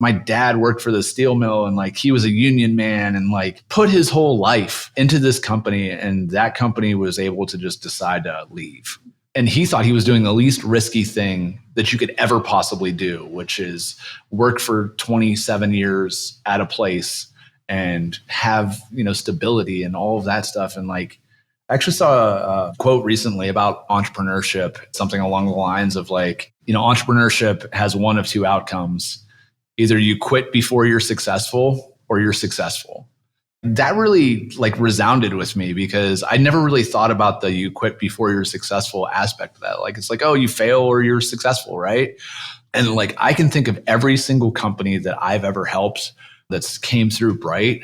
my dad worked for the steel mill and like he was a union man and like put his whole life into this company, and that company was able to just decide to leave. And he thought he was doing the least risky thing that you could ever possibly do, which is work for 27 years at a place and have, stability and all of that stuff. And like, I actually saw a quote recently about entrepreneurship, something along the lines of like, entrepreneurship has one of two outcomes. Either you quit before you're successful or you're successful. That really like resounded with me because I never really thought about the you quit before you're successful aspect of that. Like, it's like, oh, you fail or you're successful, right? And like, I can think of every single company that I've ever helped that's came through BRITE,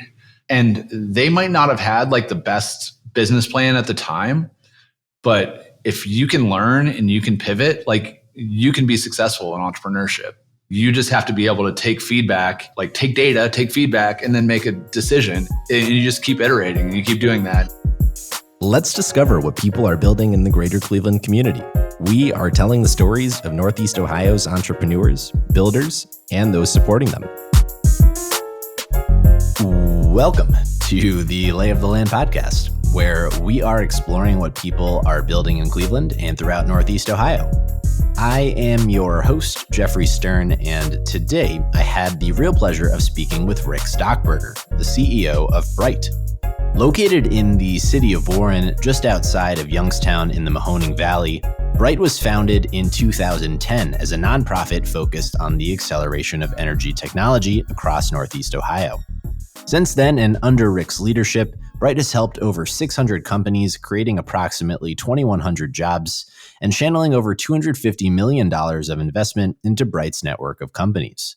and they might not have had like the best business plan at the time, but if you can learn and you can pivot, like you can be successful in entrepreneurship. You just have to be able to take feedback, like take data, take feedback, and then make a decision. And you just keep iterating and you keep doing that. Let's discover what people are building in the greater Cleveland community. We are telling the stories of Northeast Ohio's entrepreneurs, builders, and those supporting them. Welcome to the Lay of the Land podcast, where we are exploring what people are building in Cleveland and throughout Northeast Ohio. I am your host, Jeffrey Stern, and today I had the real pleasure of speaking with Rick Stockburger, the CEO of BRITE. Located in the city of Warren, just outside of Youngstown in the Mahoning Valley, BRITE was founded in 2010 as a nonprofit focused on the acceleration of energy technology across Northeast Ohio. Since then, and under Rick's leadership, BRITE has helped over 600 companies, creating approximately 2,100 jobs and channeling over $250 million of investment into BRITE's network of companies.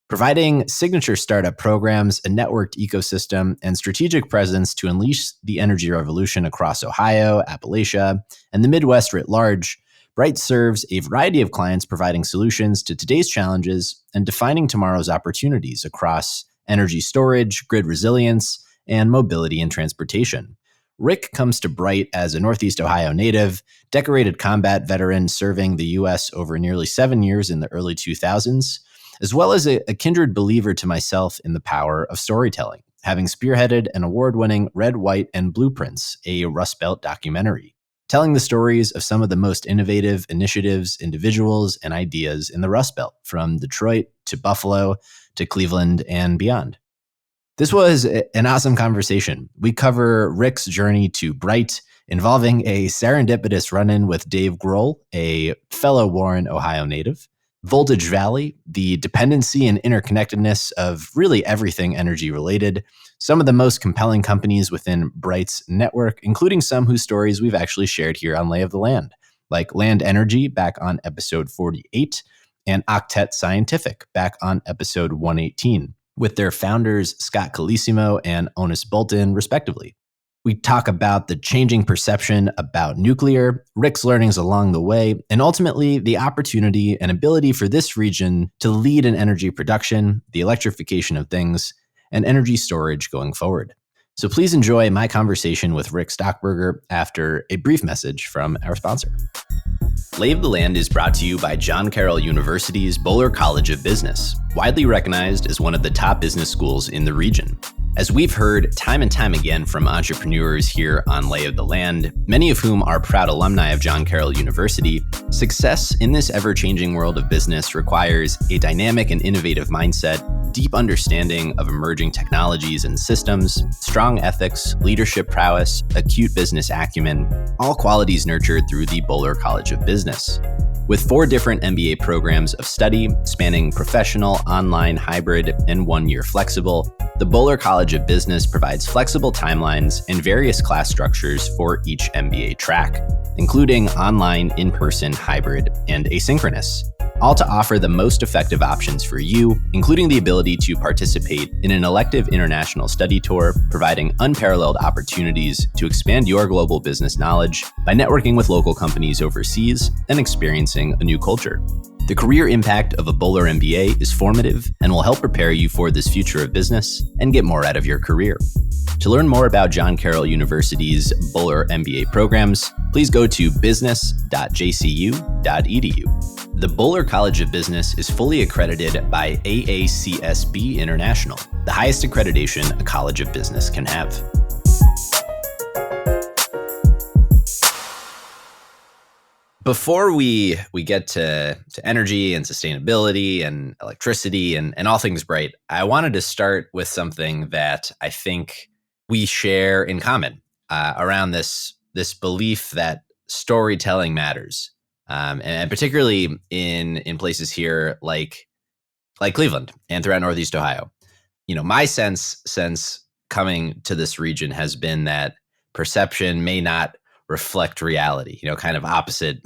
Providing signature startup programs, a networked ecosystem, and strategic presence to unleash the energy revolution across Ohio, Appalachia, and the Midwest writ large, BRITE serves a variety of clients providing solutions to today's challenges and defining tomorrow's opportunities across energy storage, grid resilience, and mobility and transportation. Rick comes to BRITE as a Northeast Ohio native, decorated combat veteran serving the U.S. over nearly 7 years in the early 2000s, as well as a kindred believer to myself in the power of storytelling, having spearheaded an award-winning Red, White, and Blueprints, a Rust Belt documentary, telling the stories of some of the most innovative initiatives, individuals, and ideas in the Rust Belt, from Detroit to Buffalo to Cleveland and beyond. This was an awesome conversation. We cover Rick's journey to BRITE, involving a serendipitous run-in with Dave Grohl, a fellow Warren, Ohio native, Voltage Valley, the dependency and interconnectedness of really everything energy related, some of the most compelling companies within BRITE's network, including some whose stories we've actually shared here on Lay of the Land, like Land Energy back on episode 48, and Octet Scientific back on episode 118. With their founders, Scott Colissimo and Onus Bolton, respectively. We talk about the changing perception about nuclear, Rick's learnings along the way, and ultimately the opportunity and ability for this region to lead in energy production, the electrification of things, and energy storage going forward. So please enjoy my conversation with Rick Stockburger after a brief message from our sponsor. Lay of the Land is brought to you by John Carroll University's Boler College of Business, widely recognized as one of the top business schools in the region. As we've heard time and time again from entrepreneurs here on Lay of the Land, many of whom are proud alumni of John Carroll University, success in this ever-changing world of business requires a dynamic and innovative mindset, deep understanding of emerging technologies and systems, strong ethics, leadership prowess, acute business acumen, all qualities nurtured through the Boler College of Business. With 4 different MBA programs of study spanning professional, online, hybrid, and 1-year flexible, the Boler College of Business provides flexible timelines and various class structures for each MBA track, including online, in-person, hybrid, and asynchronous, all to offer the most effective options for you, including the ability to participate in an elective international study tour, providing unparalleled opportunities to expand your global business knowledge by networking with local companies overseas and experiencing a new culture. The career impact of a Boler MBA is formative and will help prepare you for this future of business and get more out of your career. To learn more about John Carroll University's Boler MBA programs, please go to business.jcu.edu. The Bowler College of Business is fully accredited by AACSB International, the highest accreditation a college of business can have. Before we get to energy and sustainability and electricity and all things BRITE, I wanted to start with something that I think we share in common around this belief that storytelling matters, and particularly in places here like Cleveland and throughout Northeast Ohio. My sense since coming to this region has been that perception may not reflect reality, kind of opposite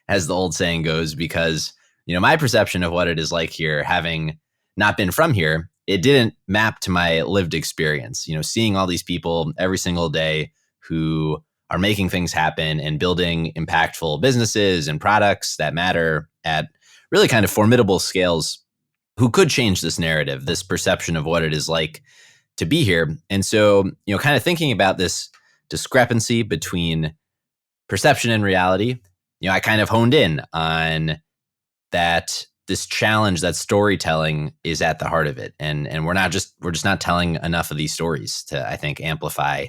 as the old saying goes, because, my perception of what it is like here, having not been from here, it didn't map to my lived experience, seeing all these people every single day who are making things happen and building impactful businesses and products that matter at really kind of formidable scales, who could change this narrative, this perception of what it is like to be here. And so, kind of thinking about this discrepancy between perception and reality, I kind of honed in on that, this challenge that storytelling is at the heart of it. And we're just not telling enough of these stories to, I think, amplify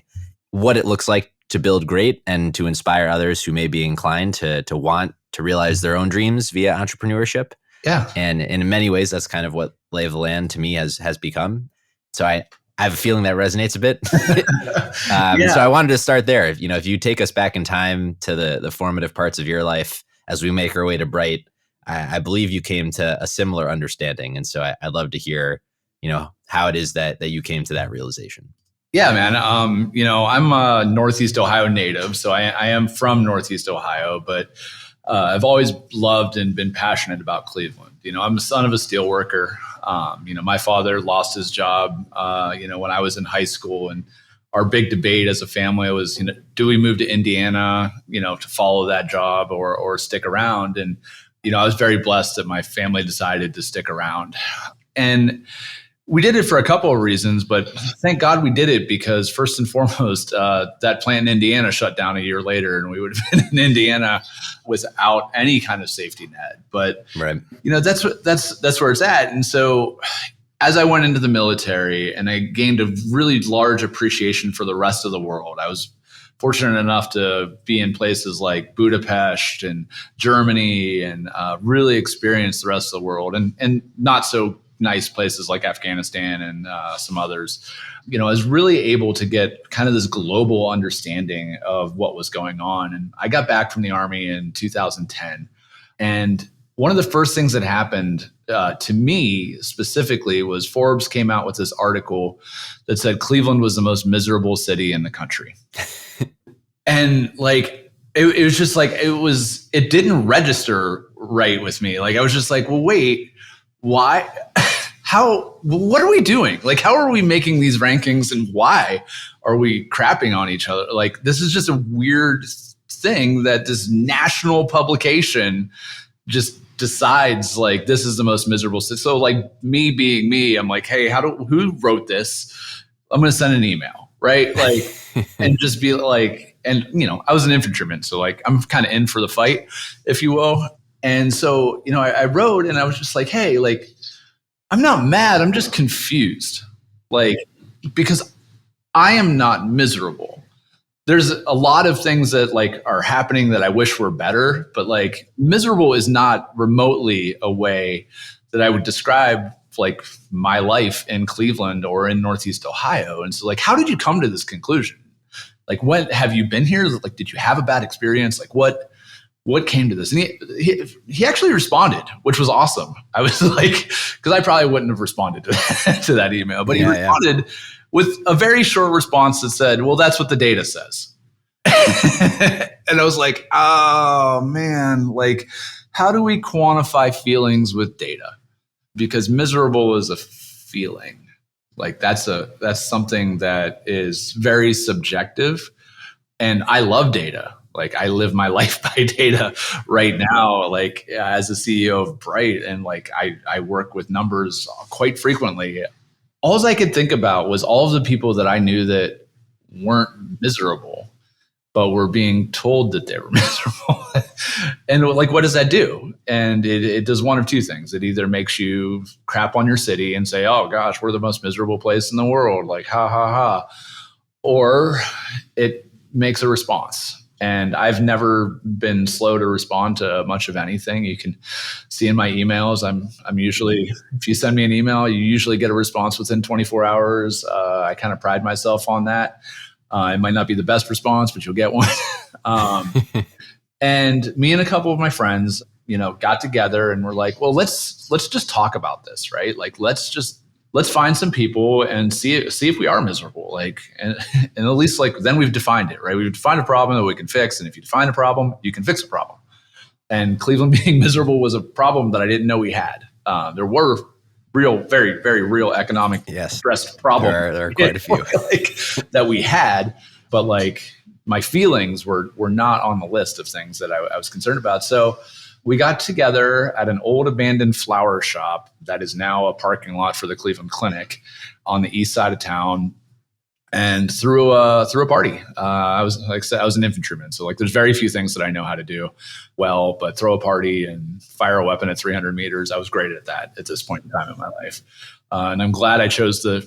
what it looks like to build great and to inspire others who may be inclined to want to realize their own dreams via entrepreneurship. Yeah. And in many ways, that's kind of what Lay of the Land to me has become. So I have a feeling that resonates a bit. So I wanted to start there. If you take us back in time to the formative parts of your life as we make our way to BRITE, I believe you came to a similar understanding. And so I'd love to hear, how it is that you came to that realization. Yeah, man. I'm a Northeast Ohio native, so I am from Northeast Ohio, but I've always loved and been passionate about Cleveland. I'm the son of a steel worker. My father lost his job, when I was in high school, and our big debate as a family was, do we move to Indiana, to follow that job or stick around? And, I was very blessed that my family decided to stick around. And we did it for a couple of reasons, but thank God we did it, because first and foremost, that plant in Indiana shut down a year later, and we would have been in Indiana without any kind of safety net. But right. That's where it's at. And so as I went into the military and I gained a really large appreciation for the rest of the world, I was fortunate enough to be in places like Budapest and Germany and really experience the rest of the world, and not so nice places like Afghanistan and some others. I was really able to get kind of this global understanding of what was going on. And I got back from the Army in 2010. And one of the first things that happened to me specifically was Forbes came out with this article that said Cleveland was the most miserable city in the country. And it was just it didn't register right with me. I was just like, well, wait, why? What are we doing? How are we making these rankings, and why are we crapping on each other? This is just a weird thing that this national publication just decides this is the most miserable. So me being me, I'm like, hey, who wrote this? I'm going to send an email, right? And just be and I was an infantryman, so I'm kind of in for the fight, if you will. And so, I wrote, and I was just like, hey, I'm not mad. I'm just confused. Because I am not miserable. There's a lot of things that are happening that I wish were better, but miserable is not remotely a way that I would describe my life in Cleveland or in Northeast Ohio. And so how did you come to this conclusion? When have you been here? Did you have a bad experience? What came to this? And he actually responded, which was awesome. I was because I probably wouldn't have responded to that email, but he responded with a very short response that said, well, that's what the data says. And I was like, oh man, how do we quantify feelings with data? Because miserable is a feeling. That's something that is very subjective. And I love data. I live my life by data right now, as a CEO of BRITE, and I work with numbers quite frequently. All I could think about was all of the people that I knew that weren't miserable. but were being told that they were miserable. And like, what does that do? And it does one of two things. It either makes you crap on your city and say, oh gosh, we're the most miserable place in the world. Like, ha, ha, ha. Or it makes a response. And I've never been slow to respond to much of anything. You can see in my emails, I'm usually, if you send me an email, you usually get a response within 24 hours. I kind of pride myself on that. It might not be the best response, but you'll get one. And me and a couple of my friends, got together and we're like, well, let's just talk about this, right? Like, let's find some people and see if we are miserable. Like, and at least like, then we've defined it, right? We've defined a problem that we can fix. And if you define a problem, you can fix a problem. And Cleveland being miserable was a problem that I didn't know we had. There were very, very real economic stress problems. There are quite a few that we had, but like my feelings were not on the list of things that I was concerned about. So we got together at an old abandoned flower shop that is now a parking lot for the Cleveland Clinic on the east side of town, and threw a party. I was, like I said, I was an infantryman, so like there's very few things that I know how to do well, but throw a party and fire a weapon at 300 meters, I was great at that at this point in time in my life. And I'm glad I chose the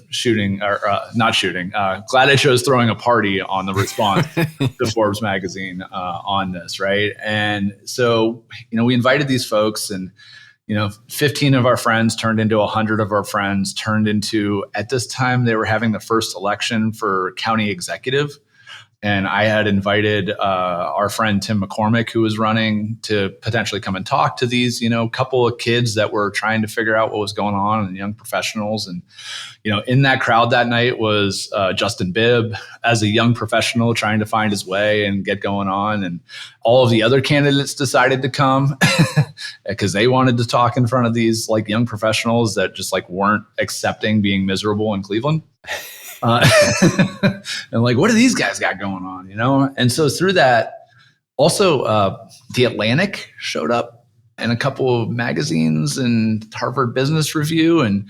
glad I chose throwing a party on the response to Forbes magazine on this, right? And so, we invited these folks, and 15 of our friends turned into 100 of our friends, turned into, at this time, they were having the first election for county executive. And I had invited our friend Tim McCormick, who was running, to potentially come and talk to these, couple of kids that were trying to figure out what was going on, and young professionals. And, in that crowd that night was Justin Bibb as a young professional trying to find his way and get going on. And all of the other candidates decided to come because they wanted to talk in front of these like young professionals that just like weren't accepting being miserable in Cleveland. And like, what do these guys got going on, And so through that, also the Atlantic showed up in a couple of magazines and Harvard Business Review. And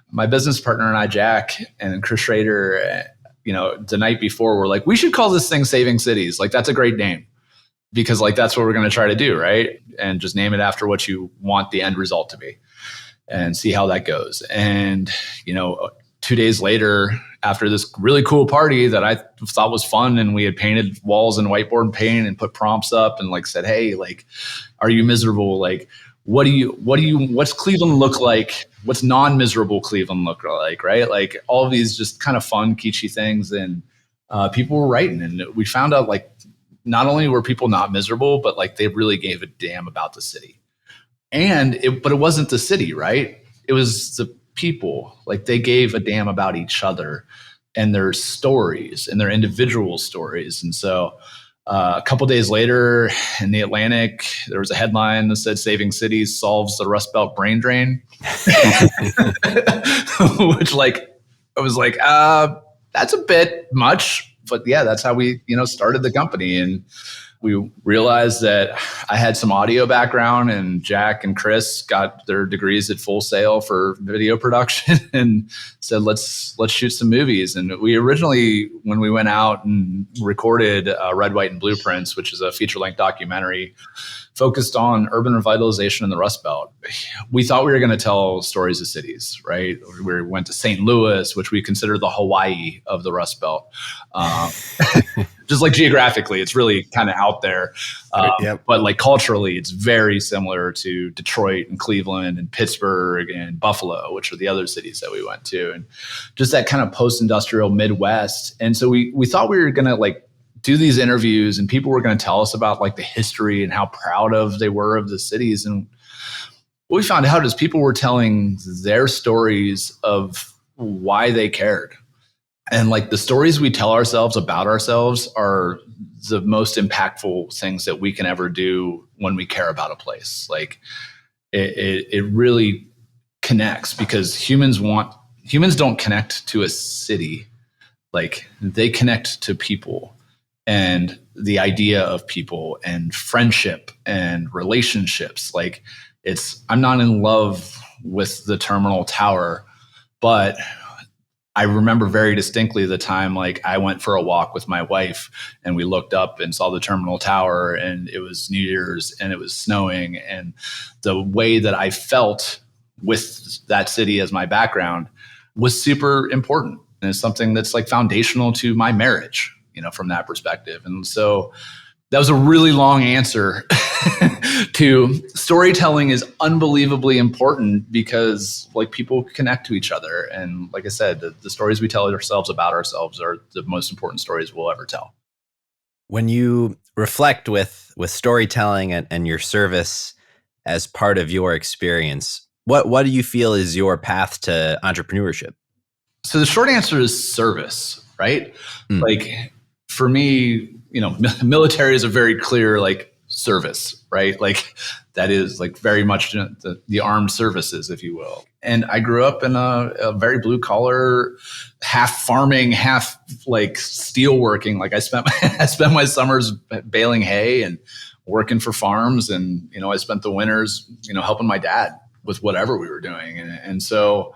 my business partner and I, Jack and Chris Schrader, the night before, we're like, we should call this thing Saving Cities. Like, that's a great name, because like, that's what we're going to try to do. Right. And just name it after what you want the end result to be and see how that goes. And, 2 days later, after this really cool party that I thought was fun, and we had painted walls in whiteboard paint and put prompts up and like said, hey, like, are you miserable? Like, what's Cleveland look like? What's non-miserable Cleveland look like? Right. Like all of these just kind of fun, kitschy things. And people were writing, and we found out like, not only were people not miserable, but like they really gave a damn about the city. But it wasn't the city, right? It was the people. Like they gave a damn about each other and their stories and their individual stories. And so a couple days later in the Atlantic, there was a headline that said Saving Cities solves the Rust Belt brain drain, which like, I was like, that's a bit much, but yeah, that's how we, started the company. And we realized that I had some audio background, and Jack and Chris got their degrees at Full Sail for video production, and said, let's shoot some movies. And we originally, when we went out and recorded Red, White, and Blueprints, which is a feature-length documentary focused on urban revitalization in the Rust Belt, we thought we were going to tell stories of cities, right? We went to St. Louis, which we consider the Hawaii of the Rust Belt. Just like geographically, it's really kind of out there. But like culturally, it's very similar to Detroit and Cleveland and Pittsburgh and Buffalo, which are the other cities that we went to. And just that kind of post-industrial Midwest. And so we thought we were going to like do these interviews, and people were going to tell us about like the history and how proud of they were of the cities. And what we found out is people were telling their stories of why they cared. And like the stories we tell ourselves about ourselves are the most impactful things that we can ever do when we care about a place. Like it really connects, because humans don't connect to a city. Like they connect to people and the idea of people and friendship and relationships. Like I'm not in love with the terminal tower, but I remember very distinctly the time like I went for a walk with my wife and we looked up and saw the terminal tower and it was New Year's and it was snowing, and the way that I felt with that city as my background was super important. And it's something that's like foundational to my marriage, from that perspective. And so that was a really long answer to storytelling is unbelievably important because like people connect to each other. And like I said, the stories we tell ourselves about ourselves are the most important stories we'll ever tell. When you reflect with storytelling and your service as part of your experience, what do you feel is your path to entrepreneurship? So the short answer is service, right? Like for me, military is a very clear like service, right? Like that is like very much the armed services, if you will. And I grew up in a very blue collar, half farming, half like steel working. Like I spent my summers baling hay and working for farms, and I spent the winters helping my dad with whatever we were doing, and so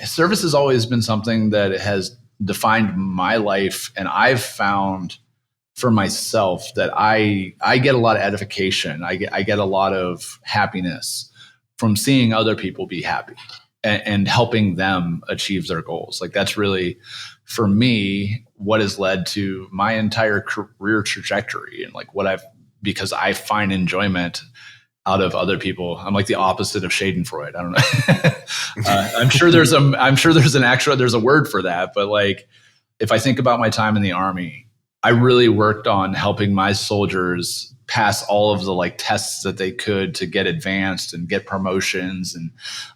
service has always been something that has defined my life. And I've found for myself that I get a lot of edification. I get a lot of happiness from seeing other people be happy and helping them achieve their goals. Like that's really, for me, what has led to my entire career trajectory and like because I find enjoyment out of other people. I'm like the opposite of Schadenfreude. I don't know. I'm sure there's a word for that. But like, if I think about my time in the Army, I really worked on helping my soldiers pass all of the like tests that they could to get advanced and get promotions, and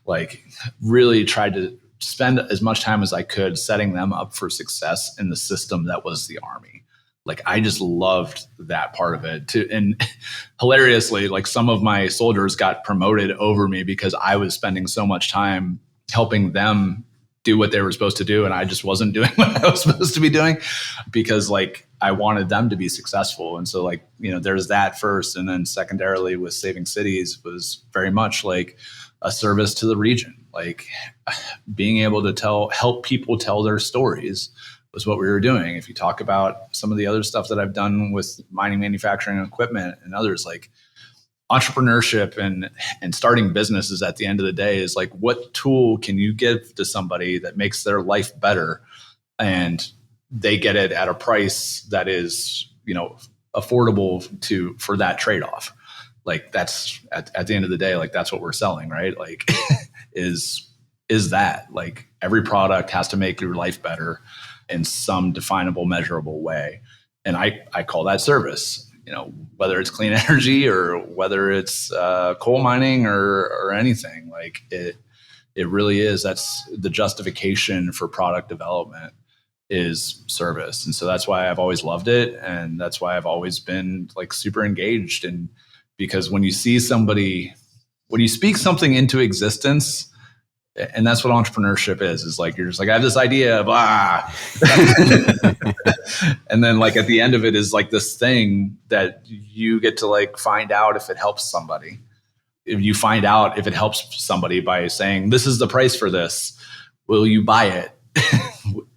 like really tried to spend as much time as I could setting them up for success in the system that was the Army. Like I just loved that part of it too. And hilariously, like some of my soldiers got promoted over me because I was spending so much time helping them do what they were supposed to do. And I just wasn't doing what I was supposed to be doing because like I wanted them to be successful. And so like, there's that first. And then secondarily with Saving Cities was very much like a service to the region, like being able to help people tell their stories was what we were doing. If you talk about some of the other stuff that I've done with mining, manufacturing, and equipment and others, like entrepreneurship and starting businesses at the end of the day is like, what tool can you give to somebody that makes their life better and they get it at a price that is, affordable for that trade-off. Like that's at the end of the day, like that's what we're selling, right? Like is that like every product has to make your life better in some definable, measurable way. And I call that service, whether it's clean energy or whether it's coal mining or anything. Like it really is. That's the justification for product development is service. And so that's why I've always loved it. And that's why I've always been like super engaged. And because when you speak something into existence, and that's what entrepreneurship is like, you're just like, I have this idea, blah. And then like at the end of it is like this thing that you get to like find out if it helps somebody. If you find out if it helps somebody by saying, this is the price for this, will you buy it?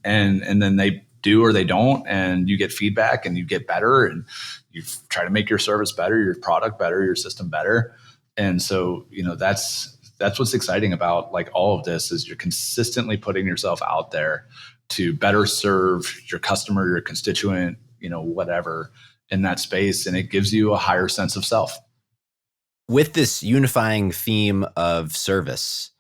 and then they do or they don't, and you get feedback and you get better and you try to make your service better, your product better, your system better. And so, that's what's exciting about like all of this is you're consistently putting yourself out there to better serve your customer, your constituent, whatever in that space. And it gives you a higher sense of self. With this unifying theme of service,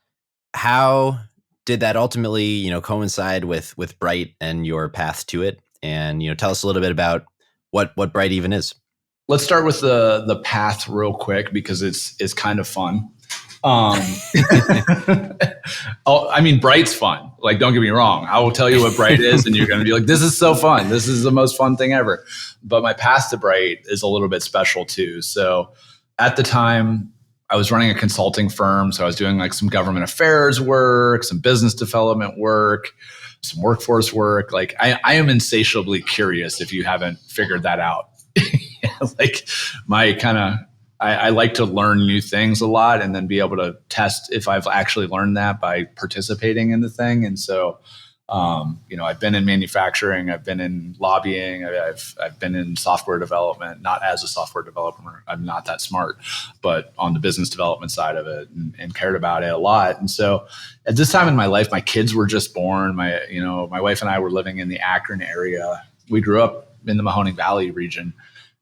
how did that ultimately, coincide with BRITE and your path to it? And, tell us a little bit about what BRITE even is. Let's start with the path real quick because it's kind of fun. BRITE's fun. Like, don't get me wrong. I will tell you what BRITE is and you're going to be like, this is so fun. This is the most fun thing ever. But my path to BRITE is a little bit special too. So at the time I was running a consulting firm. So I was doing like some government affairs work, some business development work, some workforce work. Like I am insatiably curious if you haven't figured that out. Like I like to learn new things a lot and then be able to test if I've actually learned that by participating in the thing. And so, I've been in manufacturing, I've been in lobbying, I've been in software development, not as a software developer. I'm not that smart, but on the business development side of it and cared about it a lot. And so at this time in my life, my kids were just born. My wife and I were living in the Akron area. We grew up in the Mahoning Valley region.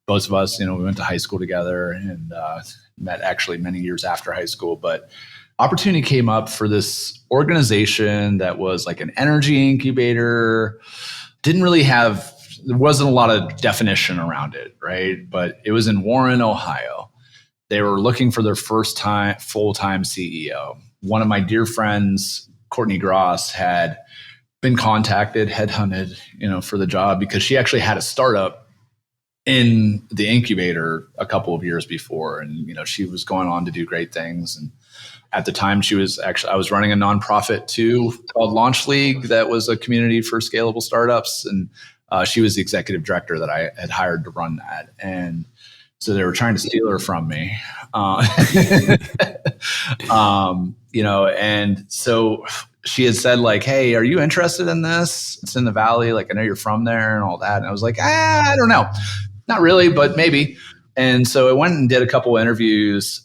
Both of us, we went to high school together and met actually many years after high school. But opportunity came up for this organization that was like an energy incubator. There wasn't a lot of definition around it, right? But it was in Warren, Ohio. They were looking for their first time full-time CEO. One of my dear friends, Courtney Gross, had been contacted, headhunted, for the job because she actually had a startup in the incubator a couple of years before. And, she was going on to do great things. And at the time I was running a nonprofit too called Launch League. That was a community for scalable startups. And she was the executive director that I had hired to run that. And so they were trying to steal her from me. And so she had said like, hey, are you interested in this? It's in the Valley. Like, I know you're from there and all that. And I was like, I don't know. Not really, but maybe. And so I went and did a couple of interviews.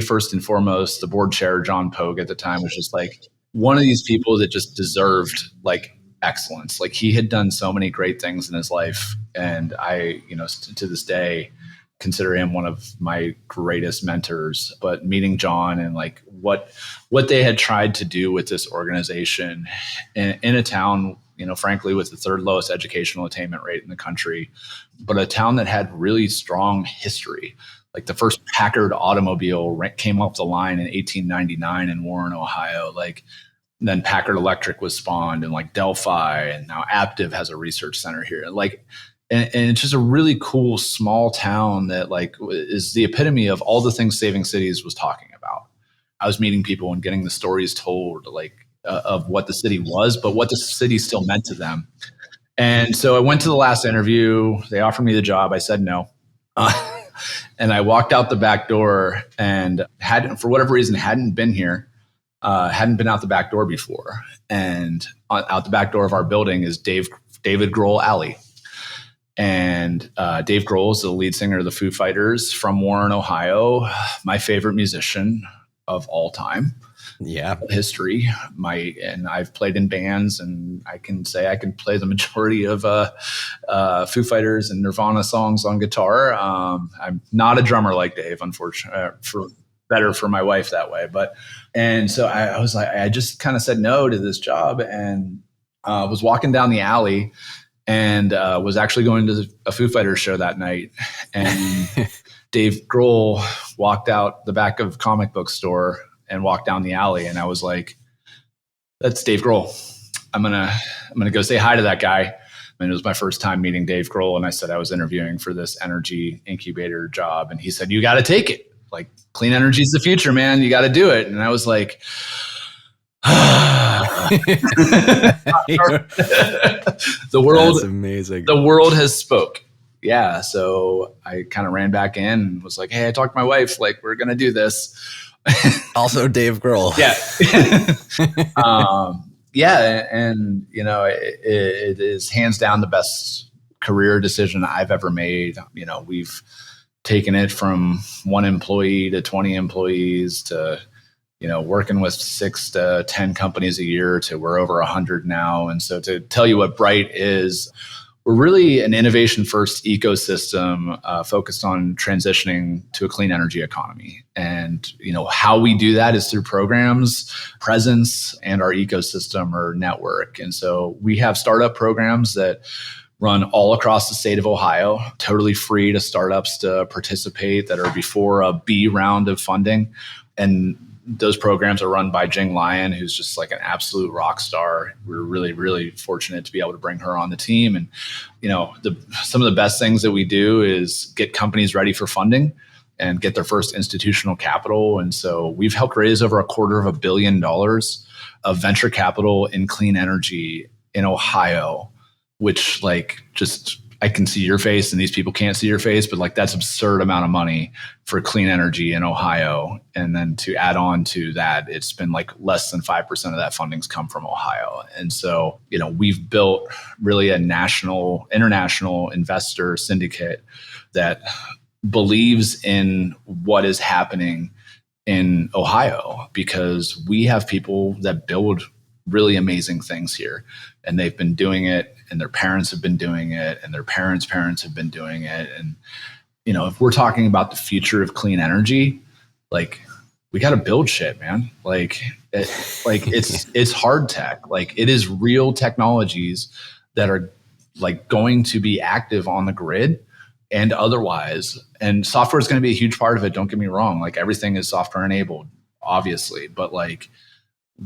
First and foremost, the board chair, John Pogue at the time, was just like one of these people that just deserved like excellence. Like he had done so many great things in his life. And I, to this day, consider him one of my greatest mentors. But meeting John and like what they had tried to do with this organization in a town, frankly, with the third lowest educational attainment rate in the country, but a town that had really strong history. Like the first Packard automobile came off the line in 1899 in Warren, Ohio. Like then Packard Electric was spawned, and like Delphi, and now Aptiv has a research center here. Like, and it's just a really cool small town that like is the epitome of all the things Saving Cities was talking about. I was meeting people and getting the stories told, like of what the city was, but what the city still meant to them. And so I went to the last interview. They offered me the job. I said no. And I walked out the back door and for whatever reason, hadn't been out the back door before. And out the back door of our building is David Grohl Alley. And Dave Grohl is the lead singer of the Foo Fighters from Warren, Ohio, my favorite musician of all time. Yeah. History. And I've played in bands, and I can say I can play the majority of Foo Fighters and Nirvana songs on guitar. I'm not a drummer like Dave, unfortunately, better for my wife that way. And so I was like, I just kind of said no to this job and was walking down the alley and was actually going to a Foo Fighters show that night. And Dave Grohl walked out the back of comic book store and walked down the alley. And I was like, that's Dave Grohl. I'm going to go say hi to that guy. And it was my first time meeting Dave Grohl. And I said I was interviewing for this energy incubator job. And he said, you got to take it. Like, clean energy is the future, man. You got to do it. And I was like, the world, that's amazing. The world has spoke. Yeah. So I kind of ran back in and was like, hey, I talked to my wife, like, we're going to do this. Also Dave Grohl. Yeah. And it is hands down the best career decision I've ever made. We've taken it from 1 employee to 20 employees to, working with 6 to 10 companies a year to we're over 100 now. And so to tell you what BRITE is, we're really an innovation-first ecosystem focused on transitioning to a clean energy economy. And how we do that is through programs, presence, and our ecosystem or network. And so we have startup programs that run all across the state of Ohio, totally free to startups to participate that are before a B round of funding. And those programs are run by Jing Lyon, who's just like an absolute rock star. We're really, really fortunate to be able to bring her on the team. And, some of the best things that we do is get companies ready for funding and get their first institutional capital. And so we've helped raise over $250 million of venture capital in clean energy in Ohio, which just I can see your face and these people can't see your face, but like that's absurd amount of money for clean energy in Ohio. And then to add on to that, it's been like less than 5% of that funding's come from Ohio. And so, we've built really a international investor syndicate that believes in what is happening in Ohio, because we have people that build really amazing things here, and they've been doing it, and their parents have been doing it, and their parents' parents have been doing it. And, if we're talking about the future of clean energy, like we got to build shit, man. It's hard tech. Like it is real technologies that are like going to be active on the grid and otherwise. And software is going to be a huge part of it. Don't get me wrong. Like everything is software enabled, obviously, but like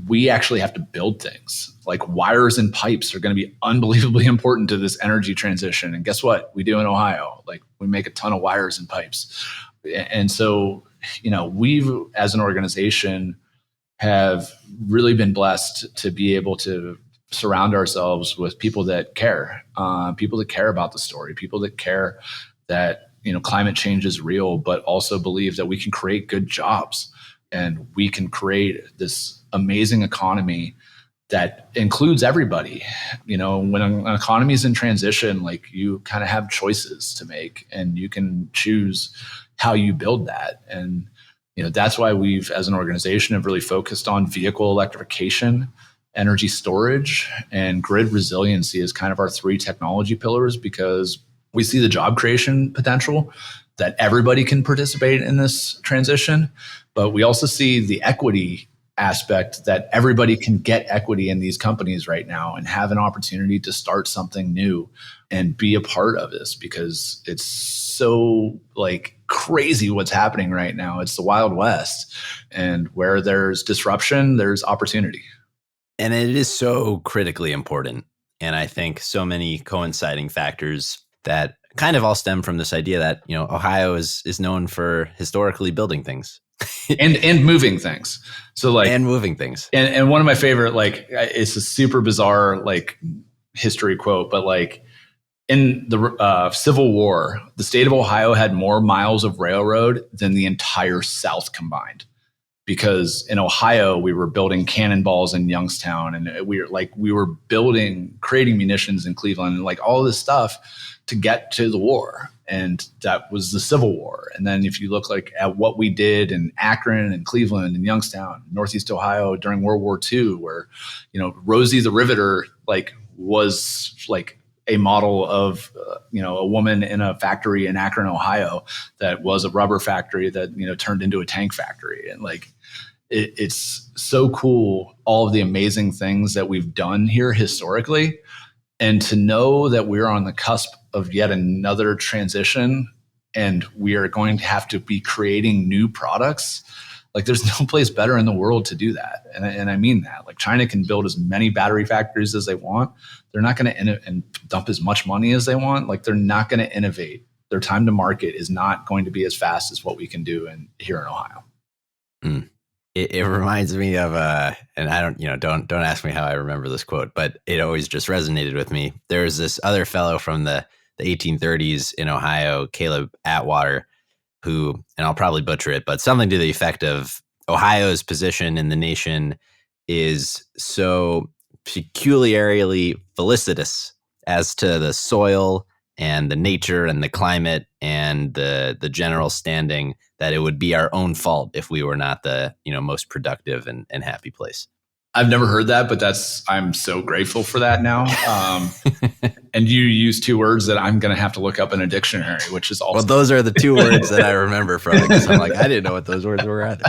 we actually have to build things. Like wires and pipes are going to be unbelievably important to this energy transition. And guess what? We do in Ohio. Like we make a ton of wires and pipes. And so, we've, as an organization, have really been blessed to be able to surround ourselves with people that care about the story, people that care that, climate change is real, but also believe that we can create good jobs and we can create this amazing economy that includes everybody. When an economy is in transition, like you kind of have choices to make and you can choose how you build that. And, that's why we've, as an organization, have really focused on vehicle electrification, energy storage, and grid resiliency as kind of our 3 technology pillars, because we see the job creation potential that everybody can participate in this transition. But we also see the equity aspect that everybody can get equity in these companies right now and have an opportunity to start something new and be a part of this, because it's so like crazy what's happening right now. It's the Wild West, and where there's disruption, there's opportunity. And it is so critically important. And I think so many coinciding factors that kind of all stem from this idea that, Ohio is known for historically building things. and moving things. So like, and moving things. And one of my favorite, like, it's a super bizarre, like history quote, but like in the Civil War, the state of Ohio had more miles of railroad than the entire South combined. Because in Ohio, we were building cannonballs in Youngstown, and we were creating munitions in Cleveland, and like all this stuff to get to the war. And that was the Civil War. And then if you look like at what we did in Akron and Cleveland and Youngstown, Northeast Ohio during World War II, where, Rosie the Riveter like was like a model of, a woman in a factory in Akron, Ohio, that was a rubber factory that, turned into a tank factory. And like, it's so cool, all of the amazing things that we've done here historically. And to know that we're on the cusp of yet another transition, and we are going to have to be creating new products. Like there's no place better in the world to do that. And I mean that. Like China can build as many battery factories as they want. They're not going to and dump as much money as they want. Like they're not going to innovate. Their time to market is not going to be as fast as what we can do here in Ohio. Mm. It reminds me of and I don't ask me how I remember this quote, but it always just resonated with me. There's this other fellow from the 1830s in Ohio, Caleb Atwater, who, and I'll probably butcher it, but something to the effect of Ohio's position in the nation is so peculiarly felicitous as to the soil and the nature and the climate and the general standing that it would be our own fault if we were not the most productive and happy place. I've never heard that, but I'm so grateful for that now. And you use 2 words that I'm going to have to look up in a dictionary, which is also. Well, those are the 2 words that I remember from it, because I'm like, I didn't know what those words were either.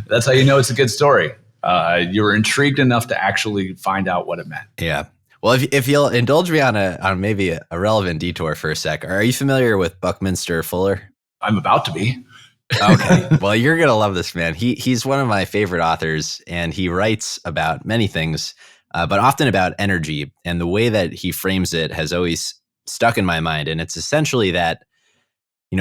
That's how you know it's a good story. You were intrigued enough to actually find out what it meant. Yeah. Well, if you'll indulge me on maybe a relevant detour for a sec, are you familiar with Buckminster Fuller? I'm about to be. Okay. Well, you're going to love this man. He's one of my favorite authors, and he writes about many things, but often about energy. And the way that he frames it has always stuck in my mind. And it's essentially that,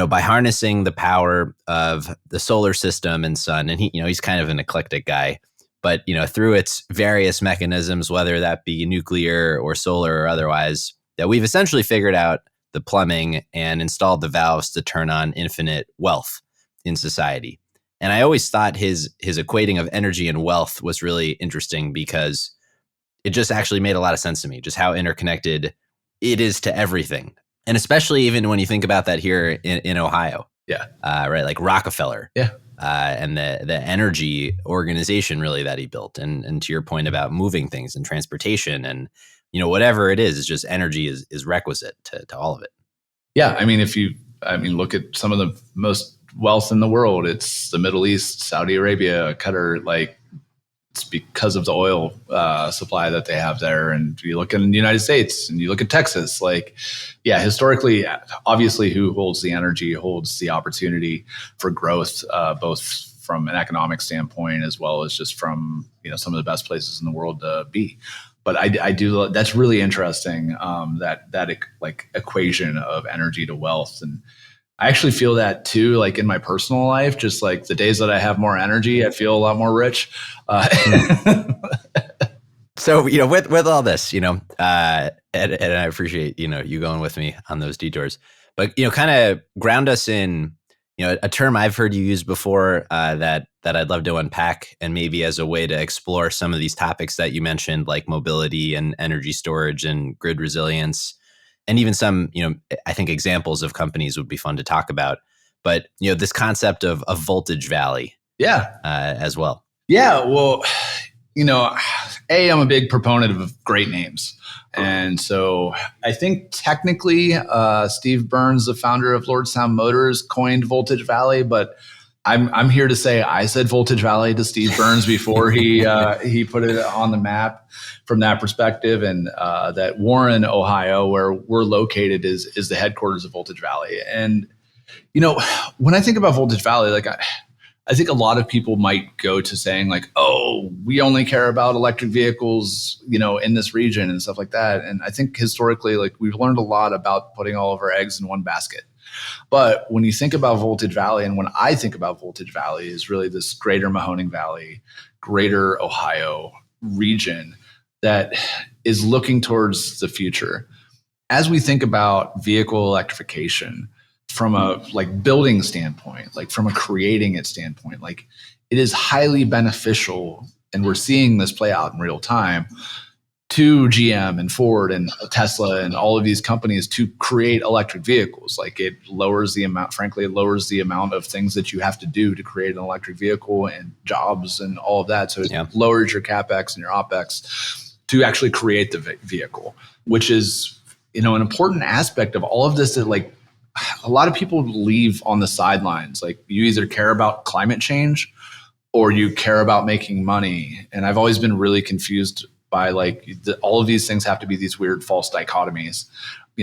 by harnessing the power of the solar system and sun, and he's kind of an eclectic guy, but, through its various mechanisms, whether that be nuclear or solar or otherwise, that we've essentially figured out the plumbing and installed the valves to turn on infinite wealth in society. And I always thought his equating of energy and wealth was really interesting because it just actually made a lot of sense to me, just how interconnected it is to everything. And especially even when you think about that here in Ohio. Yeah. Right. Like Rockefeller. Yeah. And the energy organization really that he built. And to your point about moving things and transportation and, whatever it is, it's just energy is requisite to all of it. Yeah. I mean, look at some of the most wealth in the world. It's the Middle East, Saudi Arabia, Qatar, like it's because of the oil supply that they have there. And you look in the United States and you look at Texas, like, yeah, historically, obviously who holds the energy holds the opportunity for growth, both from an economic standpoint, as well as just from, some of the best places in the world to be. But I do, that's really interesting, that like equation of energy to wealth. And I actually feel that too, like in my personal life, just like the days that I have more energy, I feel a lot more rich. So, with all this, and I appreciate, you going with me on those detours, but, kind of ground us in, a term I've heard you use before that I'd love to unpack, and maybe as a way to explore some of these topics that you mentioned, like mobility and energy storage and grid resilience. And even some, I think examples of companies would be fun to talk about. But, this concept of a voltage valley. Yeah. As well. Yeah. Well, I'm a big proponent of great names. And so I think technically Steve Burns, the founder of Lordstown Motors, coined Voltage Valley, but I'm here to say I said Voltage Valley to Steve Burns before he put it on the map from that perspective. And that Warren, Ohio, where we're located, is the headquarters of Voltage Valley. And, when I think about Voltage Valley, like I think a lot of people might go to saying like, oh, we only care about electric vehicles, in this region and stuff like that. And I think historically, like we've learned a lot about putting all of our eggs in one basket. But when you think about Voltage Valley, and when I think about Voltage Valley, is really this greater Mahoning Valley, greater Ohio region that is looking towards the future. As we think about vehicle electrification from a like building standpoint, like from a creating it standpoint, like it is highly beneficial, and we're seeing this play out in real time, to GM and Ford and Tesla and all of these companies to create electric vehicles. Like it lowers the amount of things that you have to do to create an electric vehicle and jobs and all of that. So it lowers your CapEx and your OpEx to actually create the vehicle, which is, an important aspect of all of this that like a lot of people leave on the sidelines. Like you either care about climate change or you care about making money. And I've always been really confused by like all of these things have to be these weird false dichotomies,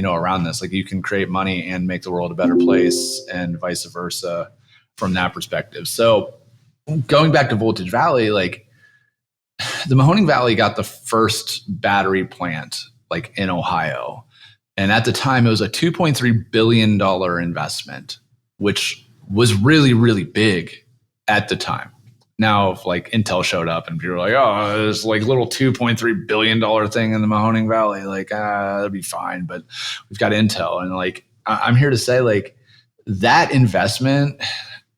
around this. Like you can create money and make the world a better place and vice versa from that perspective. So going back to Voltage Valley, like the Mahoning Valley got the first battery plant like in Ohio. And at the time it was a $2.3 billion investment, which was really, really big at the time. Now, if like Intel showed up and people were like, oh, this like little $2.3 billion thing in the Mahoning Valley, like, that'd be fine. But we've got Intel. And like, I'm here to say like that investment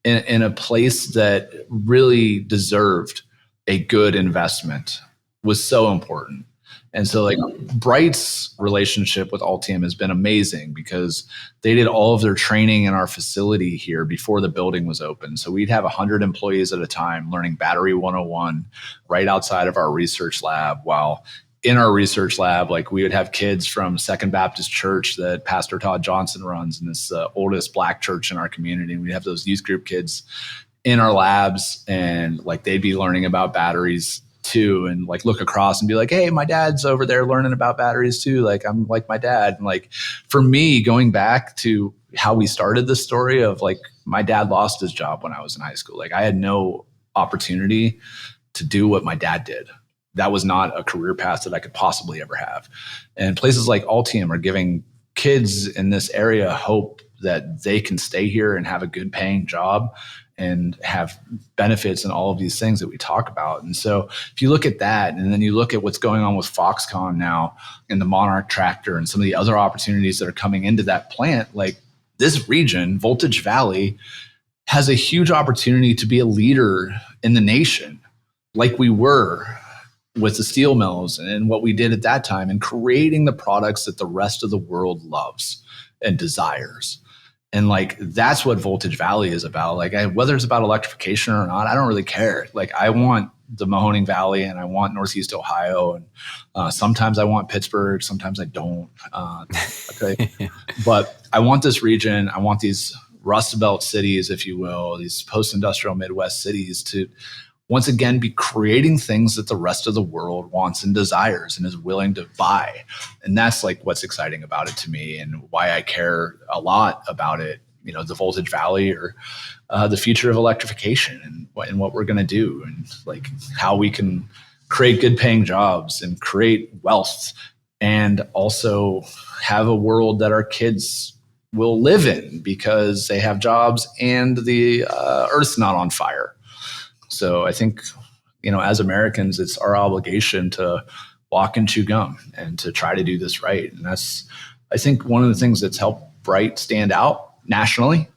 in a place that really deserved a good investment was so important. And so like BRITE's relationship with Altium has been amazing because they did all of their training in our facility here before the building was open. So we'd have 100 employees at a time learning Battery 101 right outside of our research lab, while in our research lab, like we would have kids from Second Baptist Church that Pastor Todd Johnson runs, and it's the oldest Black church in our community. And we'd have those youth group kids in our labs, and like they'd be learning about batteries too, and like look across and be like, hey, my dad's over there learning about batteries too. Like I'm like my dad. And like for me, going back to how we started this story of like my dad lost his job when I was in high school. Like I had no opportunity to do what my dad did. That was not a career path that I could possibly ever have. And places like Altium are giving kids in this area hope that they can stay here and have a good paying job and have benefits and all of these things that we talk about. And so if you look at that, and then you look at what's going on with Foxconn now and the Monarch tractor and some of the other opportunities that are coming into that plant, like this region, Voltage Valley, has a huge opportunity to be a leader in the nation, like we were with the steel mills and what we did at that time, and creating the products that the rest of the world loves and desires. And like, that's what Voltage Valley is about. Like, whether it's about electrification or not, I don't really care. Like, I want the Mahoning Valley and I want Northeast Ohio. And sometimes I want Pittsburgh. Sometimes I don't. Okay. But I want this region. I want these Rust Belt cities, if you will, these post-industrial Midwest cities to once again be creating things that the rest of the world wants and desires and is willing to buy. And that's like what's exciting about it to me and why I care a lot about it, you know, the Voltage Valley or the future of electrification and what we're going to do and like how we can create good paying jobs and create wealth and also have a world that our kids will live in because they have jobs and the earth's not on fire. So I think, you know, as Americans, it's our obligation to walk and chew gum and to try to do this right. And that's, I think, one of the things that's helped BRITE stand out nationally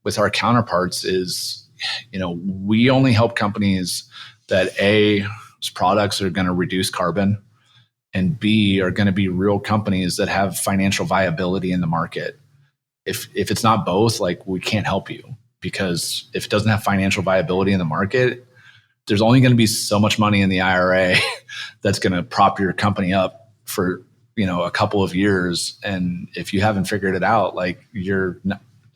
with our counterparts is, you know, we only help companies that A, products are going to reduce carbon, and B, are going to be real companies that have financial viability in the market. If it's not both, like, we can't help you, because if it doesn't have financial viability in the market, there's only going to be so much money in the IRA that's going to prop your company up for, you know, a couple of years. And if you haven't figured it out, like,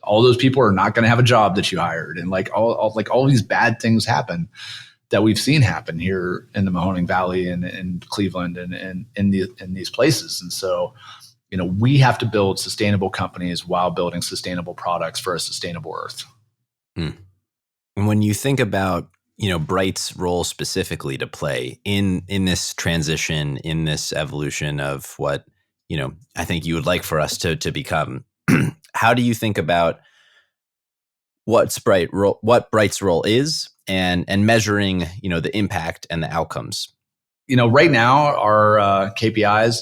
all those people are not going to have a job that you hired. And like all these bad things happen that we've seen happen here in the Mahoning Valley and in Cleveland and in these places. And so, you know, we have to build sustainable companies while building sustainable products for a sustainable earth. And when you think about, you know, BRITE's role specifically to play in this transition, in this evolution of what, you know, I think you would like for us to become, how do you think about what BRITE's role is and measuring, you know, the impact and the outcomes? You know, right now our KPIs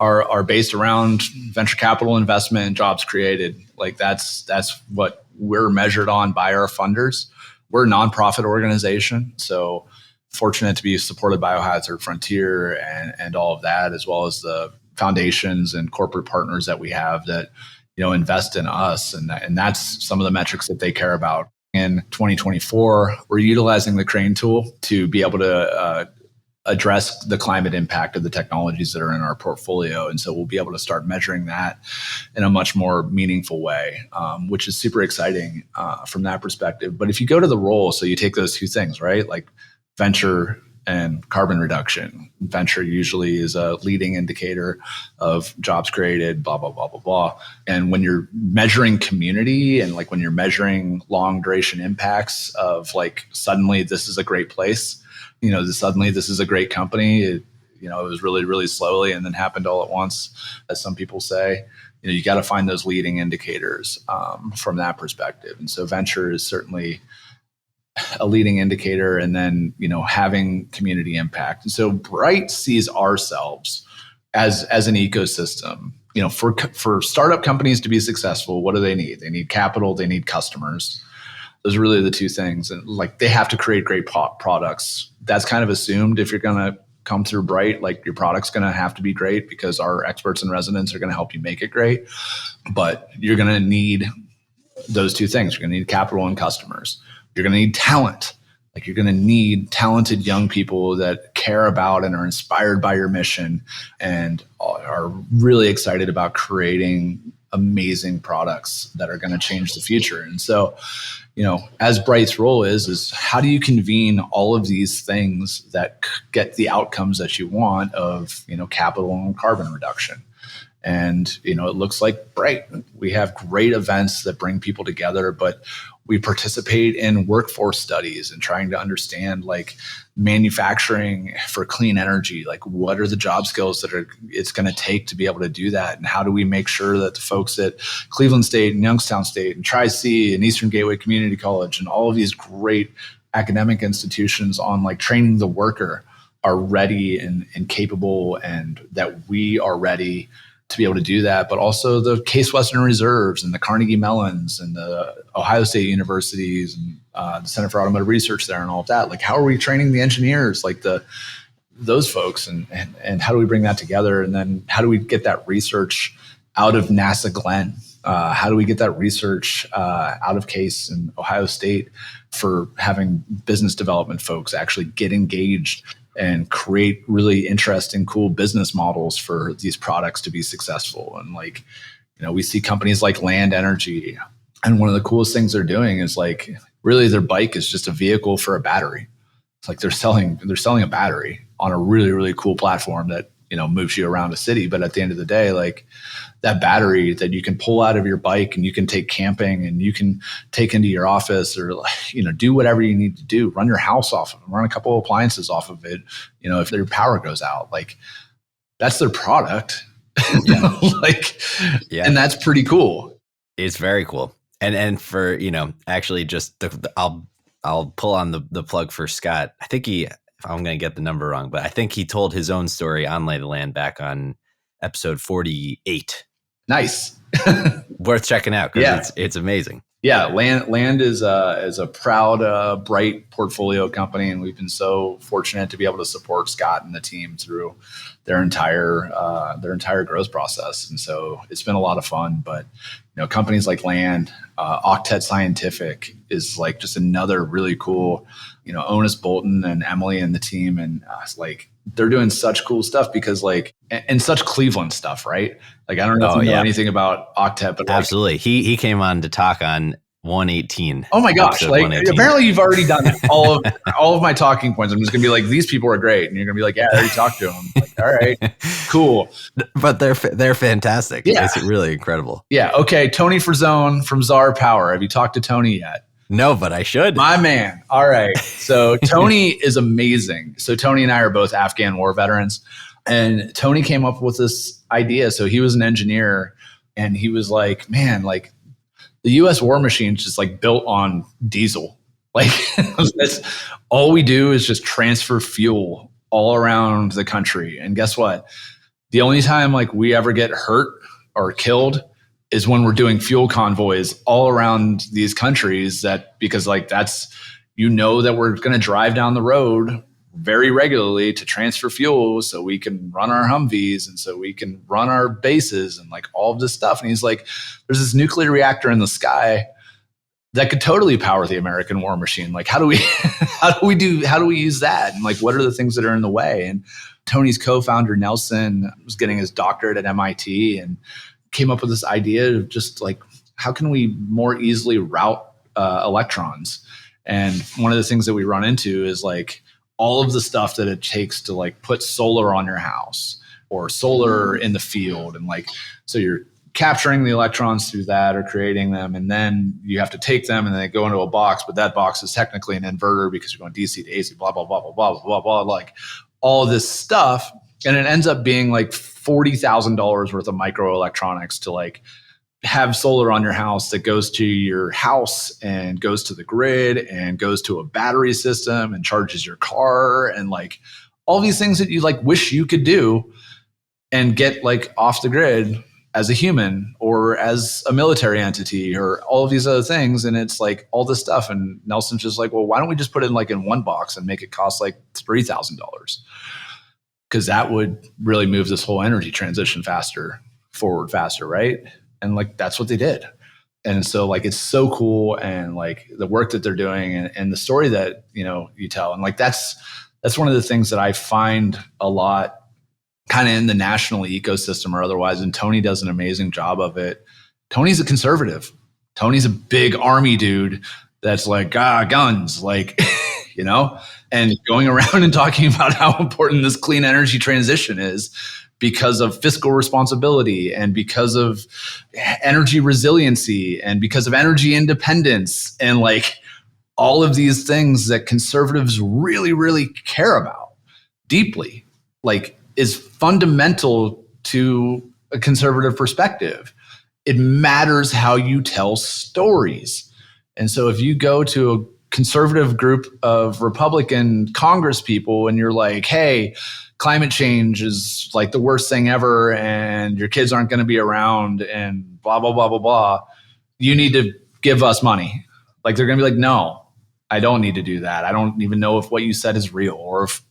are based around venture capital investment and jobs created. Like, that's what we're measured on by our funders. We're a nonprofit organization, so fortunate to be supported by Biohazard Frontier and all of that, as well as the foundations and corporate partners that we have that, you know, invest in us. And that's some of the metrics that they care about. In 2024, we're utilizing the Crane tool to be able to address the climate impact of the technologies that are in our portfolio. And so we'll be able to start measuring that in a much more meaningful way, which is super exciting from that perspective. But if you go to the role, so you take those two things, right? Like venture and carbon reduction. Venture usually is a leading indicator of jobs created, blah, blah, blah, blah, blah. And when you're measuring community and like when you're measuring long duration impacts of like, suddenly this is a great place, you know, suddenly this is a great company. It was really, really slowly and then happened all at once, as some people say. You know, you got to find those leading indicators from that perspective. And so venture is certainly a leading indicator, and then, you know, having community impact. And so BRITE sees ourselves as an ecosystem. You know, for startup companies to be successful, what do they need? They need capital, they need customers. Those are really the two things. And like, they have to create great products. That's kind of assumed if you're going to come through BRITE, like your product's going to have to be great because our experts in residence are going to help you make it great. But you're going to need those two things. You're going to need capital and customers. You're going to need talent. Like, you're going to need talented young people that care about and are inspired by your mission and are really excited about creating amazing products that are going to change the future. And so, you know, as BRITE's role is how do you convene all of these things that get the outcomes that you want of, you know, capital and carbon reduction? And, you know, it looks like BRITE. We have great events that bring people together, but We participate in workforce studies and trying to understand like manufacturing for clean energy. Like what are the job skills that it's going to take to be able to do that? And how do we make sure that the folks at Cleveland State and Youngstown State and Tri-C and Eastern Gateway Community College and all of these great academic institutions on like training the worker are ready and capable, and that we are ready to be able to do that, but also the Case Western Reserves and the Carnegie Mellons and the Ohio State universities and the Center for Automotive Research there and all of that. Like, how are we training the engineers, like those folks, and how do we bring that together? And then how do we get that research out of NASA Glenn? How do we get that research out of Case and Ohio State for having business development folks actually get engaged and create really interesting, cool business models for these products to be successful? And like, we see companies like Land Energy, and one of the coolest things they're doing is like, really their bike is just a vehicle for a battery. It's like they're selling a battery on a really, really cool platform that, moves you around a city. But at the end of the day, like that battery that you can pull out of your bike and you can take camping and you can take into your office, or, do whatever you need to do, run your house off of it, run a couple of appliances off of it. If their power goes out, like that's their product. Yeah. And that's pretty cool. It's very cool. And for, actually just I'll pull on the plug for Scott. I think I'm going to get the number wrong, but I think he told his own story on Lay the Land back on episode 48. Nice. Worth checking out because it's amazing. Yeah, Land is a proud BRITE portfolio company, and we've been so fortunate to be able to support Scott and the team through their entire growth process. And so it's been a lot of fun. But companies like Land, Octet Scientific is like just another really cool. Onus Bolton and Emily and the team, and like they're doing such cool stuff because like and such Cleveland stuff, right? Like I don't know if you know anything about Octet, but absolutely, he came on to talk on 118. Oh my gosh! Like apparently you've already done all of my talking points. I'm just gonna be like, these people are great, and you're gonna be like, yeah, I already talked to them. Like, all right, cool. But they're fantastic. Yeah, it's really incredible. Yeah. Okay, Tony Frazone from Czar Power. Have you talked to Tony yet? No, but I should. My man. All right. So Tony is amazing. So Tony and I are both Afghan war veterans, and Tony came up with this idea. So he was an engineer, and he was like, man, like the U.S. war machine is just like built on diesel. Like that's all we do is just transfer fuel all around the country. And guess what? The only time like we ever get hurt or killed is when we're doing fuel convoys all around these countries, because like that's, that we're going to drive down the road very regularly to transfer fuel so we can run our Humvees and so we can run our bases and like all of this stuff. And he's like, there's this nuclear reactor in the sky that could totally power the American war machine. Like, how do we use that? And like, what are the things that are in the way? And Tony's co-founder, Nelson, was getting his doctorate at MIT and came up with this idea of just like, how can we more easily route electrons? And one of the things that we run into is like all of the stuff that it takes to like put solar on your house or solar in the field. And like, so you're capturing the electrons through that or creating them. And then you have to take them and they go into a box, but that box is technically an inverter because you're going DC to AC, blah, blah, blah, blah, blah, blah, blah, like all this stuff. And it ends up being like $40,000 worth of microelectronics to like have solar on your house that goes to your house and goes to the grid and goes to a battery system and charges your car and like all these things that you like wish you could do and get like off the grid as a human or as a military entity or all of these other things. And it's like all this stuff. And Nelson's just like, well, why don't we just put it like in one box and make it cost like $3,000? Because that would really move this whole energy transition forward faster, right? And like that's what they did. And so like it's so cool, and like the work that they're doing and the story that you tell, and like that's one of the things that I find a lot kind of in the national ecosystem or otherwise. And Tony does an amazing job of it. Tony's a conservative. Tony's a big army dude that's like guns, like and going around and talking about how important this clean energy transition is because of fiscal responsibility and because of energy resiliency and because of energy independence and like all of these things that conservatives really, really care about deeply, like is fundamental to a conservative perspective. It matters how you tell stories. And so if you go to a conservative group of Republican Congress people and you're like, hey, climate change is like the worst thing ever and your kids aren't going to be around and blah, blah, blah, blah, blah, you need to give us money. Like they're going to be like, no, I don't need to do that. I don't even know if what you said is real.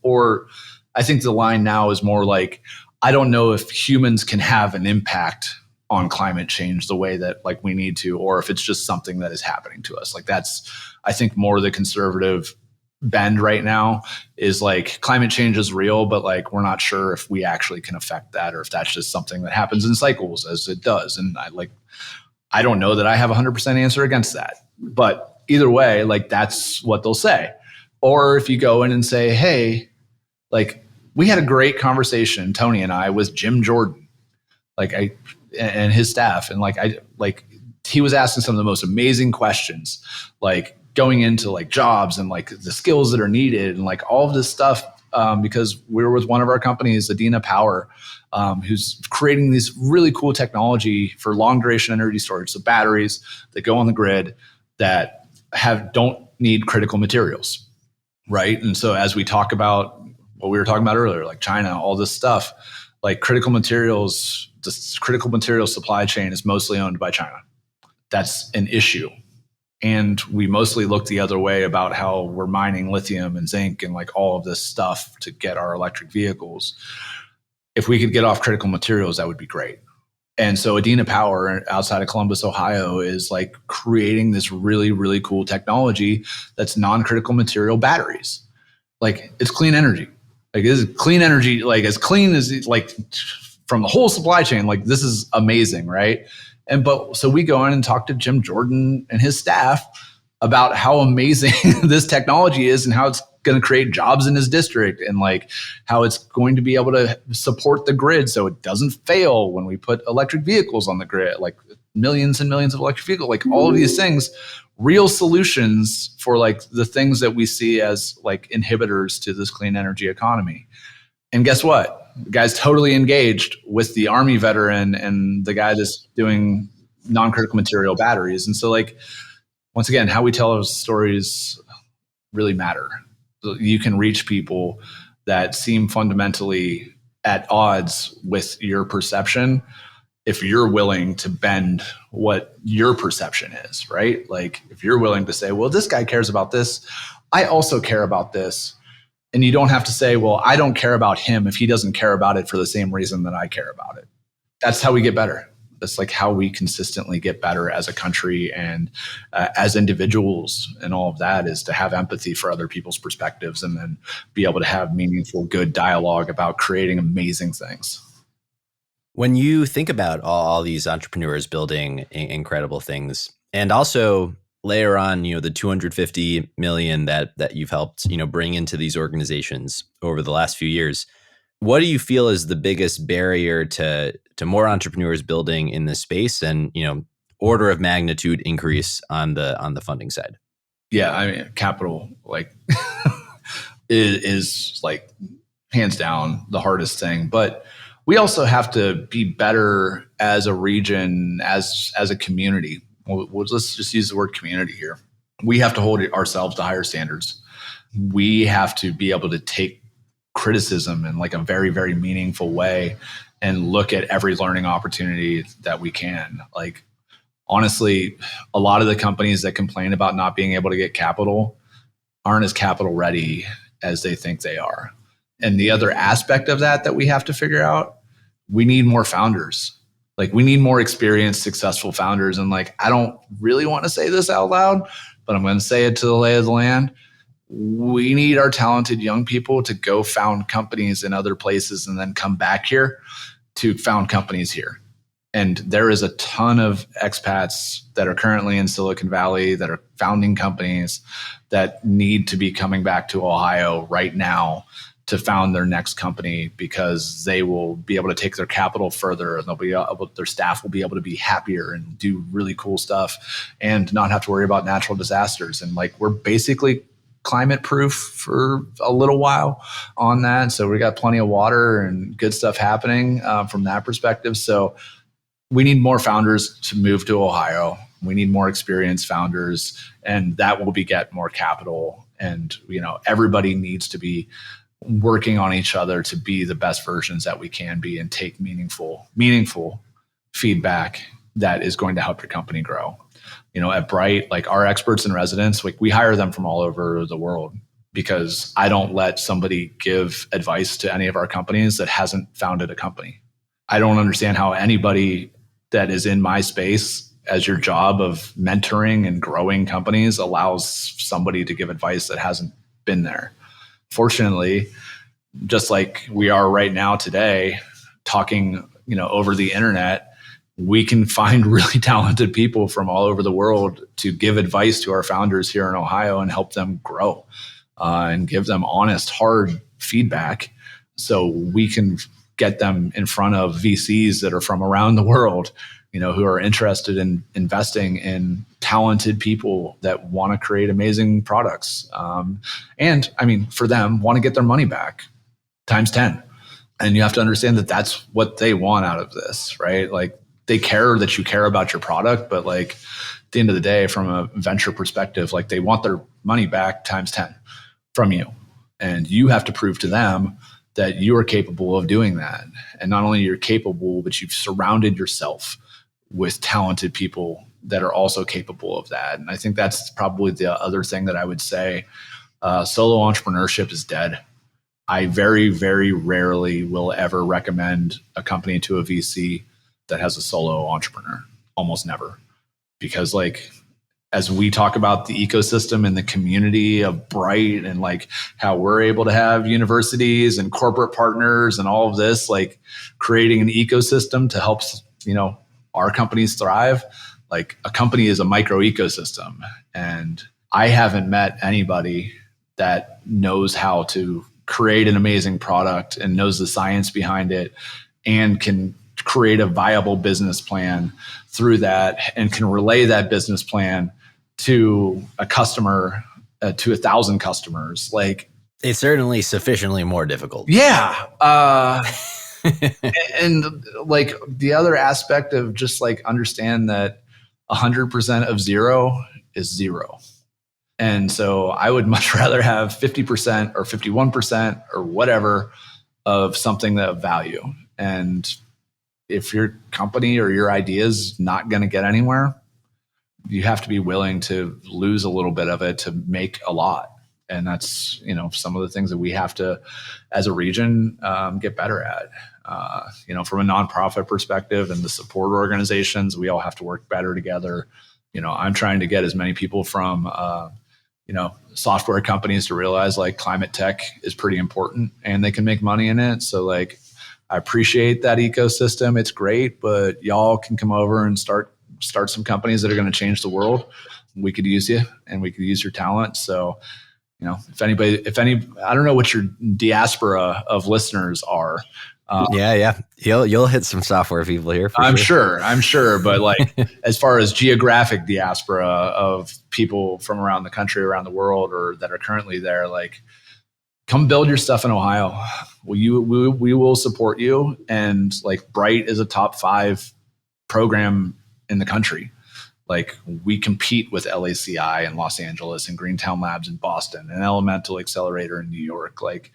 Or I think the line now is more like, I don't know if humans can have an impact on climate change the way that like we need to, or if it's just something that is happening to us. Like that's, I think, more the conservative bend right now is like climate change is real, but like we're not sure if we actually can affect that or if that's just something that happens in cycles as it does. And I don't know that I have 100% answer against that, but either way, like that's what they'll say. Or if you go in and say, hey, like we had a great conversation, Tony and I, with Jim Jordan, and his staff. And he was asking some of the most amazing questions, like going into like jobs and like the skills that are needed and like all of this stuff. Because we were with one of our companies, Adina Power, who's creating this really cool technology for long duration energy storage. So batteries that go on the grid that don't need critical materials. Right. And so as we talk about what we were talking about earlier, like China, all this stuff, like critical materials, the critical materials supply chain is mostly owned by China. That's an issue. And we mostly look the other way about how we're mining lithium and zinc and like all of this stuff to get our electric vehicles. If we could get off critical materials, that would be great. And so Adina Power outside of Columbus, Ohio is like creating this really, really cool technology that's non-critical material batteries. Like it's clean energy. Like this is clean energy, like as clean as like from the whole supply chain. Like this is amazing, right? So we go in and talk to Jim Jordan and his staff about how amazing this technology is and how it's going to create jobs in his district and like how it's going to be able to support the grid so it doesn't fail when we put electric vehicles on the grid, like millions and millions of electric vehicles, like all of these things, real solutions for like the things that we see as like inhibitors to this clean energy economy. And guess what? The guy's totally engaged with the Army veteran and the guy that's doing non-critical material batteries. And so like, once again, how we tell our stories really matter. You can reach people that seem fundamentally at odds with your perception if you're willing to bend what your perception is, right? Like if you're willing to say, well, this guy cares about this, I also care about this. And you don't have to say, well, I don't care about him if he doesn't care about it for the same reason that I care about it. That's how we get better. That's like how we consistently get better as a country and as individuals, and all of that is to have empathy for other people's perspectives and then be able to have meaningful, good dialogue about creating amazing things. When you think about all these entrepreneurs building incredible things, and also layer on, the 250 million that you've helped, bring into these organizations over the last few years, what do you feel is the biggest barrier to more entrepreneurs building in this space and, order of magnitude increase on the funding side? Yeah, I mean, capital is like hands down the hardest thing, but we also have to be better as a region, as a community. Let's just use the word community here. We have to hold ourselves to higher standards. We have to be able to take criticism in like a very, very meaningful way and look at every learning opportunity that we can. Like, honestly, a lot of the companies that complain about not being able to get capital aren't as capital ready as they think they are. And the other aspect of that we have to figure out, we need more founders. Like we need more experienced, successful founders. And like, I don't really want to say this out loud, but I'm going to say it to the lay of the land. We need our talented young people to go found companies in other places and then come back here to found companies here. And there is a ton of expats that are currently in Silicon Valley that are founding companies that need to be coming back to Ohio right now to found their next company, because they will be able to take their capital further, and their staff will be able to be happier and do really cool stuff and not have to worry about natural disasters. And like, we're basically climate proof for a little while on that. So we got plenty of water and good stuff happening from that perspective. So we need more founders to move to Ohio. We need more experienced founders, and that will beget more capital. And, everybody needs to be working on each other to be the best versions that we can be, and take meaningful feedback that is going to help your company grow. At BRITE, like, our experts in residence, like, we hire them from all over the world, because I don't let somebody give advice to any of our companies that hasn't founded a company. I don't understand how anybody that is in my space, as your job of mentoring and growing companies, allows somebody to give advice that hasn't been there. Fortunately, just like we are right now today, talking, over the internet, we can find really talented people from all over the world to give advice to our founders here in Ohio and help them grow, and give them honest, hard feedback, so we can get them in front of VCs that are from around the world, who are interested in investing in talented people that want to create amazing products. And I mean, for them, want to get their money back times 10. And you have to understand that that's what they want out of this, right? Like, they care that you care about your product, but like, at the end of the day, from a venture perspective, like, they want their money back times 10 from you. And you have to prove to them that you are capable of doing that. And not only you're capable, but you've surrounded yourself with talented people that are also capable of that. And I think that's probably the other thing that I would say. Solo entrepreneurship is dead. I very, very rarely will ever recommend a company to a VC that has a solo entrepreneur. Almost never. Because like, as we talk about the ecosystem and the community of BRITE, and like how we're able to have universities and corporate partners and all of this, like creating an ecosystem to help, our companies thrive. Like, a company is a micro ecosystem. And I haven't met anybody that knows how to create an amazing product and knows the science behind it and can create a viable business plan through that, and can relay that business plan to a customer, to 1,000 customers. Like, it's certainly sufficiently more difficult. Yeah. And like, the other aspect of just like, understand that 100% of zero is zero. And so I would much rather have 50% or 51% or whatever of something of value. And if your company or your idea is not going to get anywhere, you have to be willing to lose a little bit of it to make a lot. And that's, some of the things that we have to, as a region, get better at. From a nonprofit perspective and the support organizations, we all have to work better together. I'm trying to get as many people from, software companies to realize like climate tech is pretty important and they can make money in it. So like, I appreciate that ecosystem. It's great, but y'all can come over and start some companies that are going to change the world. We could use you, and we could use your talent. So, if I don't know what your diaspora of listeners are. Yeah. You'll hit some software people here. I'm sure. But like, as far as geographic diaspora of people from around the country, around the world, or that are currently there, like, come build your stuff in Ohio. We will support you. And like, BRITE is a top 5 program in the country. Like, we compete with LACI in Los Angeles and Greentown Labs in Boston and Elemental Accelerator in New York. Like,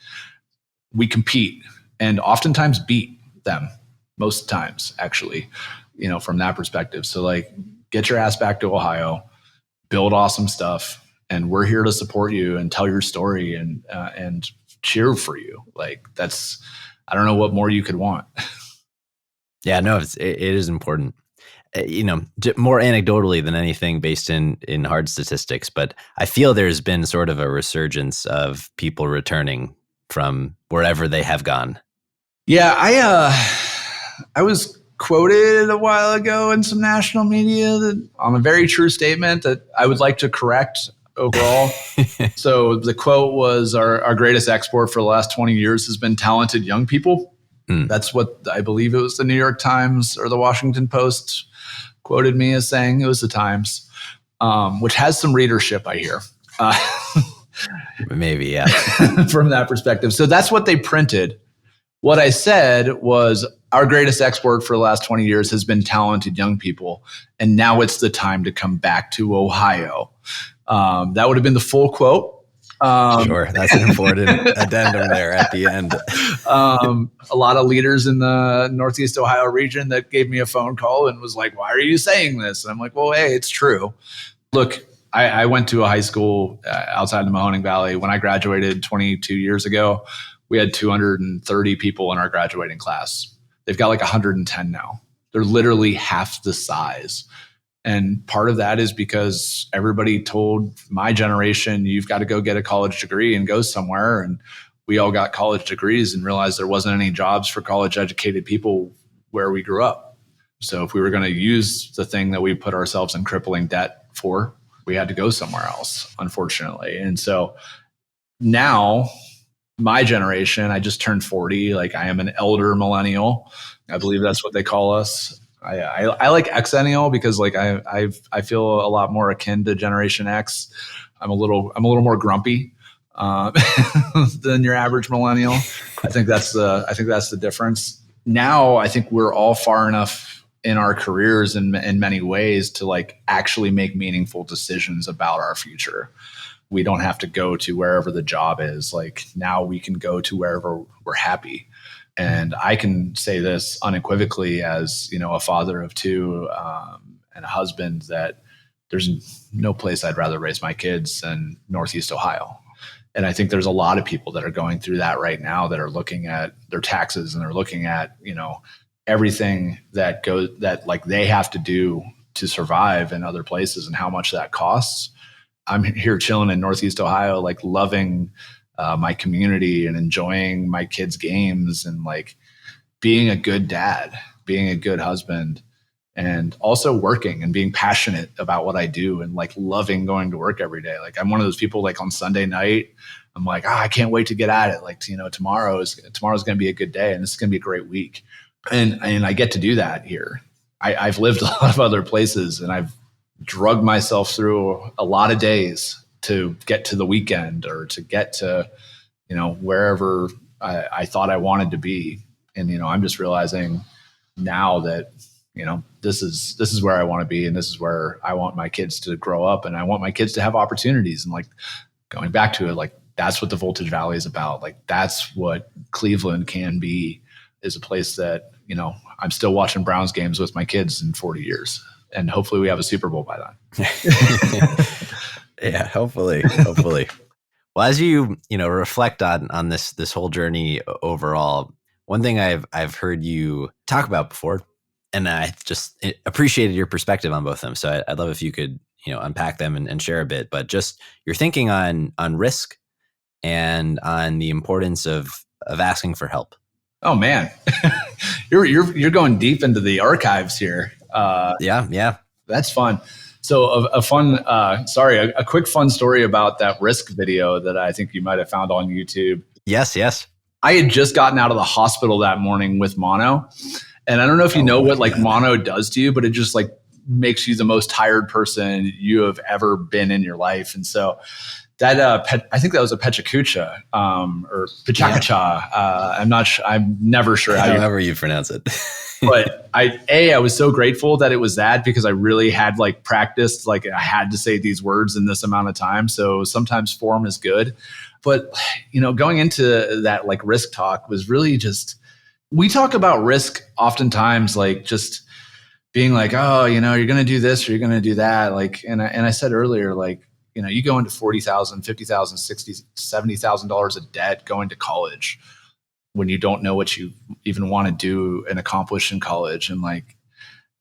we compete and oftentimes beat them, most times actually, from that perspective. So like, get your ass back to Ohio, build awesome stuff. And we're here to support you and tell your story and cheer for you. Like, that's, I don't know what more you could want. Yeah, no, it is important. More anecdotally than anything based in hard statistics, but I feel there's been sort of a resurgence of people returning from wherever they have gone. Yeah, I was quoted a while ago in some national media on a very true statement that I would like to correct. overall. So the quote was our greatest export for the last 20 years has been talented young people. That's what I believe it was the New York Times or the Washington Post quoted me as saying. It was the Times, which has some readership, I hear. Maybe, yeah. From that perspective. So that's what they printed. What I said was our greatest export for the last 20 years has been talented young people. And now it's the time to come back to Ohio. That would have been the full quote. Sure. That's an important addendum there at the end. A lot of leaders in the Northeast Ohio region that gave me a phone call and was like, why are you saying this? And I'm like, well, hey, it's true. Look, I went to a high school outside the Mahoning Valley. When I graduated 22 years ago, we had 230 people in our graduating class. They've got like 110 now. They're literally half the size. And part of that is because everybody told my generation, you've got to go get a college degree and go somewhere. And we all got college degrees and realized there wasn't any jobs for college educated people where we grew up. So if we were going to use the thing that we put ourselves in crippling debt for, we had to go somewhere else, unfortunately. And so now my generation, I just turned 40. Like I am an elder millennial. I believe that's what they call us. I like Xennial because like I feel a lot more akin to Generation X. I'm a little more grumpy than your average millennial. I think that's the difference. Now I think we're all far enough in our careers in many ways to like actually make meaningful decisions about our future. We don't have to go to wherever the job is. Like now we can go to wherever we're happy. And I can say this unequivocally as, you know, a father of two and a husband that there's no place I'd rather raise my kids than Northeast Ohio. And I think there's a lot of people that are going through that right now that are looking at their taxes and they're looking at, you know, everything that like they have to do to survive in other places and how much that costs. I'm here chilling in Northeast Ohio, like loving my community and enjoying my kids' games and like being a good dad, being a good husband, and also working and being passionate about what I do and like loving going to work every day. Like I'm one of those people like on Sunday night, I'm like, I can't wait to get at it. Like, you know, tomorrow's going to be a good day and this is going to be a great week. And I get to do that here. I've lived a lot of other places and I've drugged myself through a lot of days to get to the weekend or to get to, you know, wherever I thought I wanted to be. And, you know, I'm just realizing now that, you know, this is where I want to be. And this is where I want my kids to grow up and I want my kids to have opportunities. And like going back to it, like that's what the Voltage Valley is about. Like that's what Cleveland can be, is a place that, you know, I'm still watching Browns games with my kids in 40 years. And hopefully we have a Super Bowl by then. Yeah, hopefully. Well, as you reflect on this whole journey overall, one thing I've heard you talk about before, and I just appreciated your perspective on both of them. So I'd love if you could, you know, unpack them and share a bit, but just your thinking on risk and on the importance of asking for help. Oh man, you're going deep into the archives here. Yeah, that's fun. So a quick fun story about that risk video that I think you might have found on YouTube. Yes. I had just gotten out of the hospital that morning with mono. And I don't know if you know what like mono does to you, but it just like makes you the most tired person you have ever been in your life. And so that I think that was a Pechacucha or Pechacucha. I'm never sure however you pronounce it. But I was so grateful that it was that because I really had like practiced, like I had to say these words in this amount of time. So sometimes form is good. But, you know, going into that like risk talk was really just, we talk about risk oftentimes like just being like, oh, you know, you're going to do this or you're going to do that. Like, and I said earlier, like, you know, you go into $40,000, $50,000, $60,000, $70,000 of debt going to college when you don't know what you even want to do and accomplish in college. And like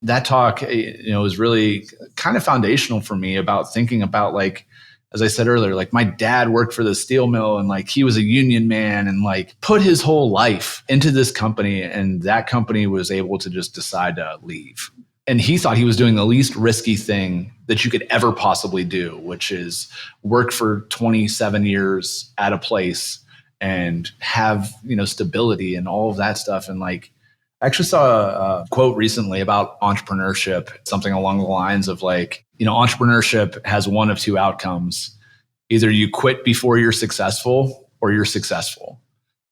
that talk, you know, was really kind of foundational for me about thinking about like, as I said earlier, like my dad worked for the steel mill and like he was a union man and like put his whole life into this company and that company was able to just decide to leave. And he thought he was doing the least risky thing that you could ever possibly do, which is work for 27 years at a place and have, stability and all of that stuff. And like, I actually saw a quote recently about entrepreneurship, something along the lines of like, entrepreneurship has one of two outcomes. Either you quit before you're successful or you're successful.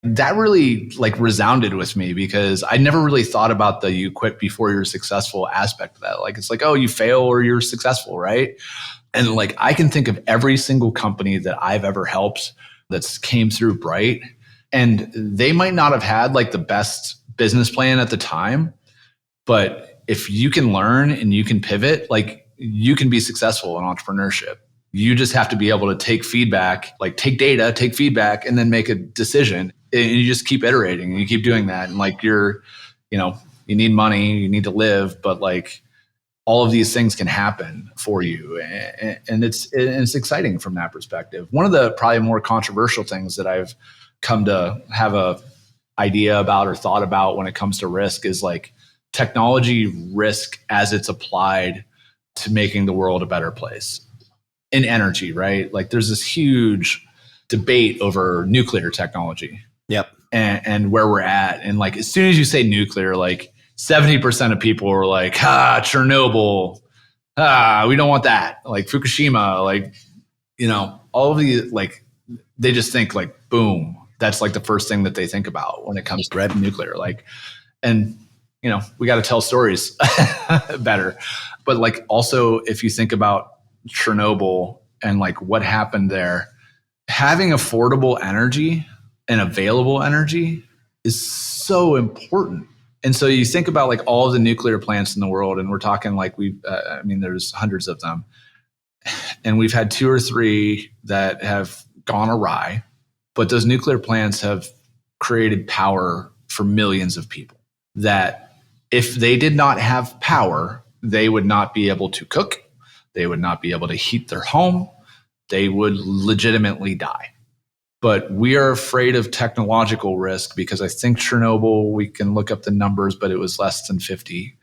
That really like resounded with me because I never really thought about the you quit before you're successful aspect of that. Like, it's like, oh, you fail or you're successful, right? And like, I can think of every single company that I've ever helped that's came through BRITE, and they might not have had like the best business plan at the time, but if you can learn and you can pivot, like you can be successful in entrepreneurship. You just have to be able to take feedback, like take data, take feedback, and then make a decision. And you just keep iterating and you keep doing that. And like you need money, you need to live, but like all of these things can happen for you. And it's exciting from that perspective. One of the probably more controversial things that I've come to have a idea about or thought about when it comes to risk is like technology risk as it's applied to making the world a better place. In energy, right? Like there's this huge debate over nuclear technology. Yep. And where we're at. And like, as soon as you say nuclear, like 70% of people are like, Chernobyl, we don't want that. Like Fukushima, like, all of the, like, they just think like, boom, that's like the first thing that they think about when it comes to nuclear. Like, and, we got to tell stories better. But like, also, if you think about Chernobyl and like what happened there, having affordable energy and available energy is so important. And so you think about like all of the nuclear plants in the world, and we're talking like there's hundreds of them, and we've had 2 or 3 that have gone awry, but those nuclear plants have created power for millions of people that if they did not have power, they would not be able to cook. They would not be able to heat their home. They would legitimately die. But we are afraid of technological risk because I think Chernobyl, we can look up the numbers, but it was less than 50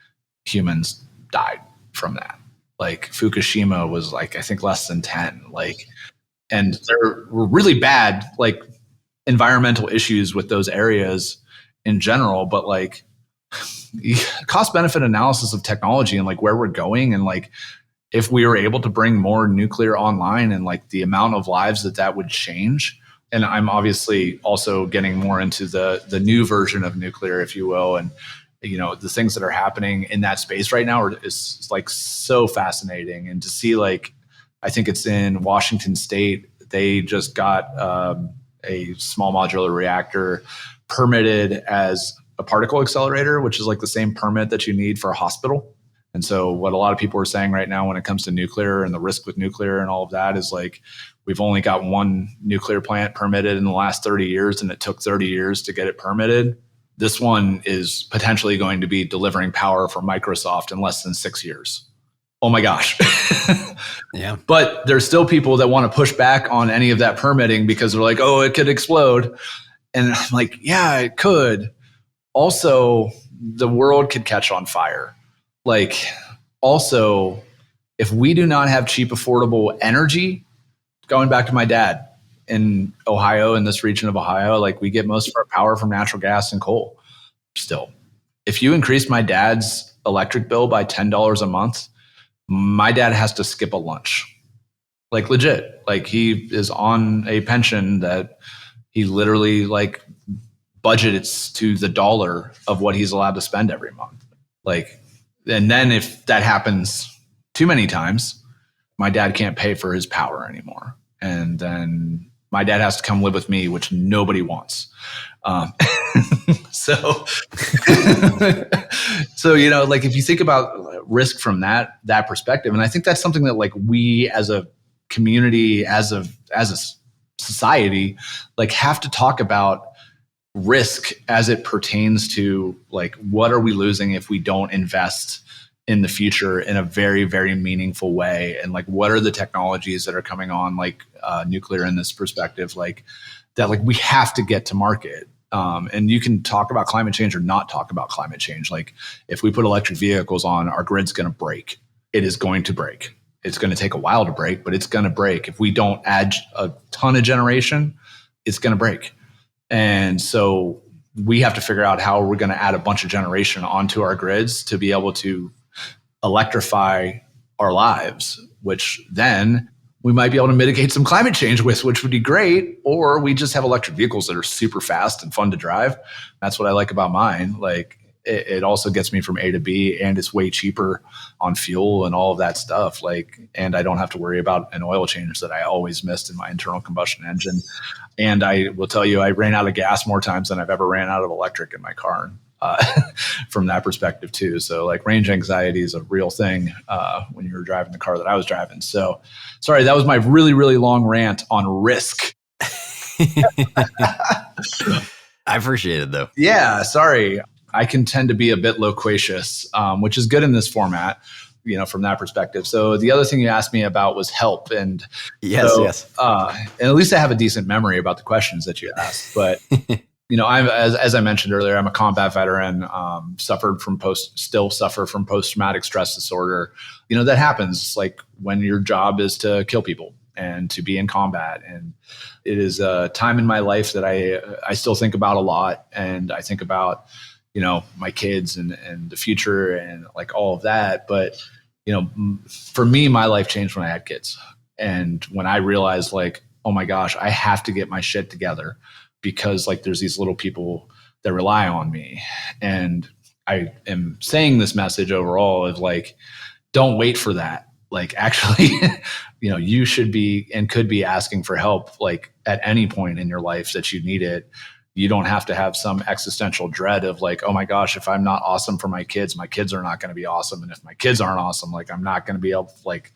humans died from that. Like Fukushima was like, I think less than 10. Like, and there were really bad like environmental issues with those areas in general, but like cost benefit analysis of technology and like where we're going, and like if we were able to bring more nuclear online and like the amount of lives that would change. And I'm obviously also getting more into the new version of nuclear, if you will. And, the things that are happening in that space right now is like so fascinating. And to see like, I think it's in Washington State, they just got a small modular reactor permitted as a particle accelerator, which is like the same permit that you need for a hospital. And so what a lot of people are saying right now when it comes to nuclear and the risk with nuclear and all of that is like, we've only got one nuclear plant permitted in the last 30 years, and it took 30 years to get it permitted. This one is potentially going to be delivering power for Microsoft in less than 6 years. Oh my gosh. Yeah. But there's still people that want to push back on any of that permitting because they're like, oh, it could explode. And I'm like, yeah, it could. Also, the world could catch on fire. Like, also, if we do not have cheap, affordable energy, going back to my dad in Ohio, in this region of Ohio, like we get most of our power from natural gas and coal still. If you increase my dad's electric bill by $10 a month, my dad has to skip a lunch. Like legit. Like he is on a pension that he literally like budgets to the dollar of what he's allowed to spend every month. Like, and then if that happens too many times, my dad can't pay for his power anymore. And then my dad has to come live with me, which nobody wants. So, like if you think about risk from that perspective, and I think that's something that like we as a community, as a society, like have to talk about risk as it pertains to like, what are we losing if we don't invest in the future in a very, very meaningful way? And like, what are the technologies that are coming on, like nuclear in this perspective, like that, like we have to get to market. And you can talk about climate change or not talk about climate change. Like if we put electric vehicles on, our grid's going to break. It is going to break. It's going to take a while to break, but it's going to break. If we don't add a ton of generation, it's going to break. And so we have to figure out how we're going to add a bunch of generation onto our grids to be able to electrify our lives, which then we might be able to mitigate some climate change with, which would be great. Or we just have electric vehicles that are super fast and fun to drive. That's what I like about mine. Like it also gets me from A to B, and it's way cheaper on fuel and all of that stuff. Like, and I don't have to worry about an oil change that I always missed in my internal combustion engine. And I will tell you, I ran out of gas more times than I've ever ran out of electric in my car. From that perspective too. So like range anxiety is a real thing when you're driving the car that I was driving. So sorry, that was my really, really long rant on risk. I appreciate it though. Yeah, sorry. I can tend to be a bit loquacious, which is good in this format, you know, from that perspective. So the other thing you asked me about was help. And yes. And at least I have a decent memory about the questions that you asked, but you know, as I mentioned earlier, I'm a combat veteran, still suffer from post-traumatic stress disorder. You know, that happens like when your job is to kill people and to be in combat. And it is a time in my life that I still think about a lot. And I think about, you know, my kids and the future and like all of that. But, you know, for me, my life changed when I had kids. And when I realized like, oh my gosh, I have to get my shit together, because like there's these little people that rely on me. And I am saying this message overall of like, don't wait for that. Like actually, you know, you should be and could be asking for help like at any point in your life that you need it. You don't have to have some existential dread of like, oh my gosh, if I'm not awesome for my kids are not going to be awesome. And if my kids aren't awesome, like I'm not going to be able to, like,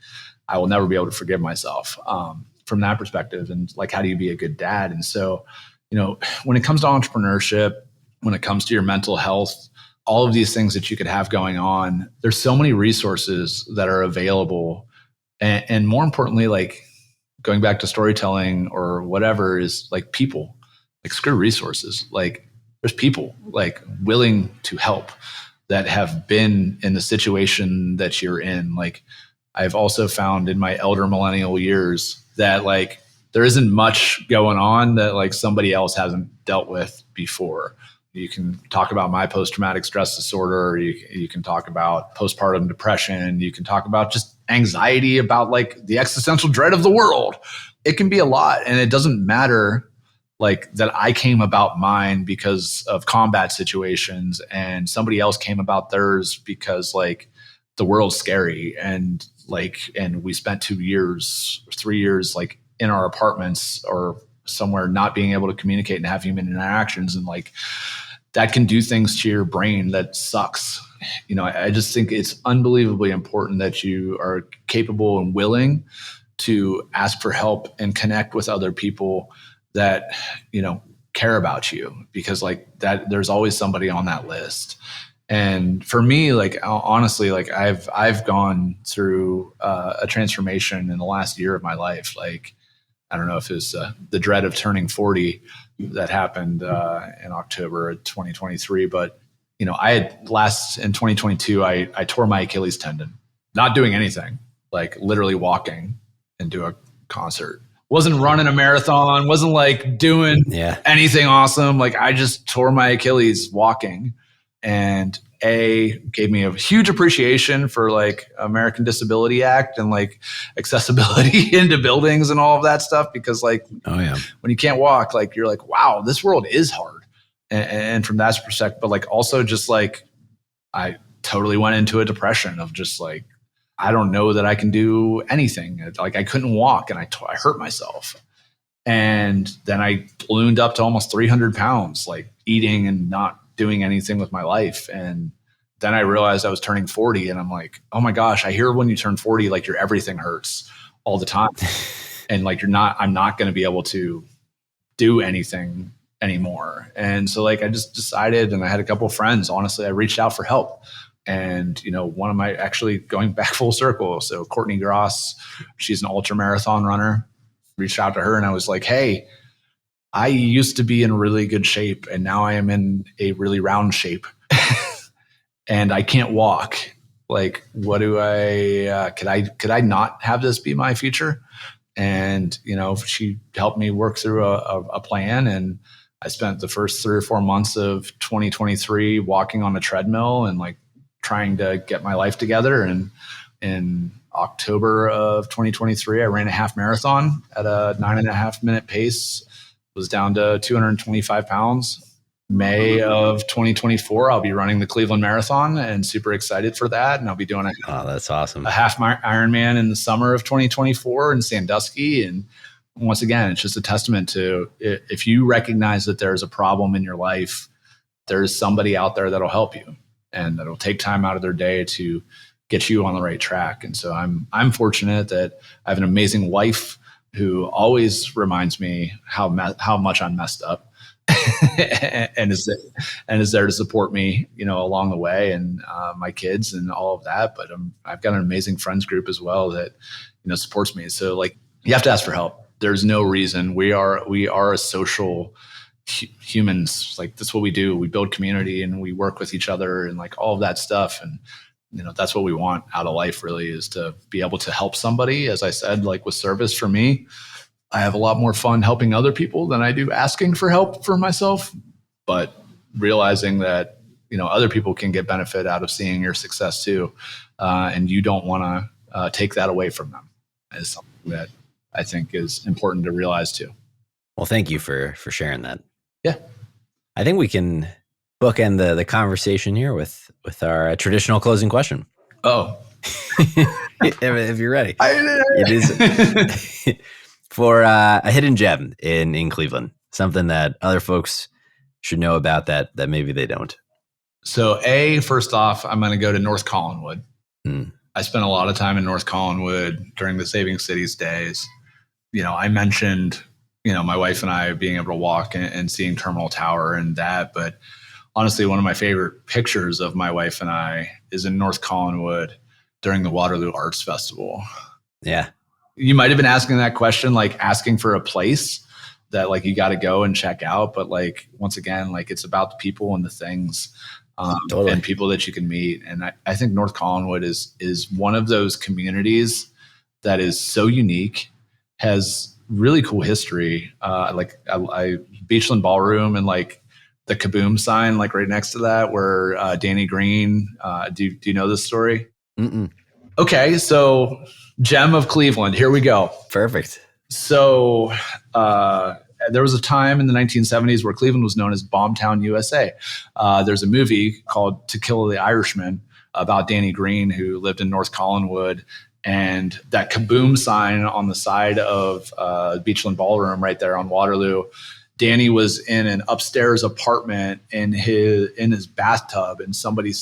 I will never be able to forgive myself from that perspective. And like, how do you be a good dad? And so, you know, when it comes to entrepreneurship, when it comes to your mental health, all of these things that you could have going on, there's so many resources that are available. And more importantly, like going back to storytelling or whatever is like people, like screw resources. Like there's people like willing to help that have been in the situation that you're in. Like I've also found in my elder millennial years that like, there isn't much going on that like somebody else hasn't dealt with before. You can talk about my post-traumatic stress disorder. You can talk about postpartum depression. You can talk about just anxiety about like the existential dread of the world. It can be a lot. And it doesn't matter like that I came about mine because of combat situations and somebody else came about theirs because like the world's scary. And we spent 3 years, like in our apartments or somewhere not being able to communicate and have human interactions. And like that can do things to your brain that sucks. You know, I just think it's unbelievably important that you are capable and willing to ask for help and connect with other people that, you know, care about you, because like that, there's always somebody on that list. And for me, like, honestly, like I've gone through a transformation in the last year of my life. Like, I don't know if it's the dread of turning 40 that happened in October of 2023. But, you know, in 2022, I tore my Achilles tendon, not doing anything, like literally walking into a concert. Wasn't running a marathon, wasn't like doing anything awesome. Like I just tore my Achilles walking. And gave me a huge appreciation for like American Disability Act and like accessibility into buildings and all of that stuff. Because like, when you can't walk, like you're like, wow, this world is hard. And from that perspective, but like also just like, I totally went into a depression of just like, I don't know that I can do anything. Like I couldn't walk and I hurt myself. And then I ballooned up to almost 300 pounds, like eating and not doing anything with my life. And then I realized I was turning 40 and I'm like, oh my gosh, I hear when you turn 40, like your everything hurts all the time. And like, I'm not going to be able to do anything anymore. And so like, I just decided, and I had a couple of friends, honestly, I reached out for help. And, you know, one of my, actually going back full circle. So Courtney Gross, she's an ultra marathon runner, reached out to her and I was like, hey, I used to be in really good shape, and now I am in a really round shape, and I can't walk. Like, what do could I not have this be my future? And, she helped me work through a plan. And I spent the first 3 or 4 months of 2023 walking on a treadmill and like trying to get my life together. And in October of 2023, I ran a half marathon at a 9.5 minute pace, was down to 225 pounds. May of 2024, I'll be running the Cleveland Marathon and super excited for that. And I'll be doing that's awesome. A half Ironman in the summer of 2024 in Sandusky. And once again, it's just a testament to, if you recognize that there's a problem in your life, there's somebody out there that'll help you and that'll take time out of their day to get you on the right track. And so I'm fortunate that I have an amazing wife who always reminds me how much I'm messed up. and is there to support me, along the way, and my kids and all of that. But I've got an amazing friends group as well that, supports me. So like, you have to ask for help. There's no reason. We are a social humans. Like, that's what we do. We build community and we work with each other and like all of that stuff. And, that's what we want out of life, really, is to be able to help somebody. As I said, like with service, for me, I have a lot more fun helping other people than I do asking for help for myself, but realizing that, other people can get benefit out of seeing your success too. And you don't want to take that away from them, is something that I think is important to realize too. Well, thank you for sharing that. Yeah. I think we can bookend the conversation here with our traditional closing question. Oh, if you're ready. It is for a hidden gem in Cleveland, something that other folks should know about that maybe they don't. So first off, I'm going to go to North Collinwood. I spent a lot of time in North Collinwood during the Saving Cities days. I mentioned, my wife and I being able to walk and seeing Terminal Tower and that, but honestly, one of my favorite pictures of my wife and I is in North Collinwood during the Waterloo Arts Festival. Yeah. You might have been asking that question, like asking for a place that like you got to go and check out. But like, once again, like it's about the people and the things totally. and people that you can meet. And I think North Collinwood is one of those communities that is so unique, has really cool history. Like I Beachland Ballroom and like the Kaboom sign, like right next to that, where Danny Green. Do you know this story? Mm-mm. Okay, so gem of Cleveland. Here we go. Perfect. So there was a time in the 1970s where Cleveland was known as Bombtown, USA. There's a movie called To Kill the Irishman about Danny Green, who lived in North Collinwood. And that Kaboom sign on the side of Beachland Ballroom right there on Waterloo, Danny was in an upstairs apartment in his bathtub, and somebody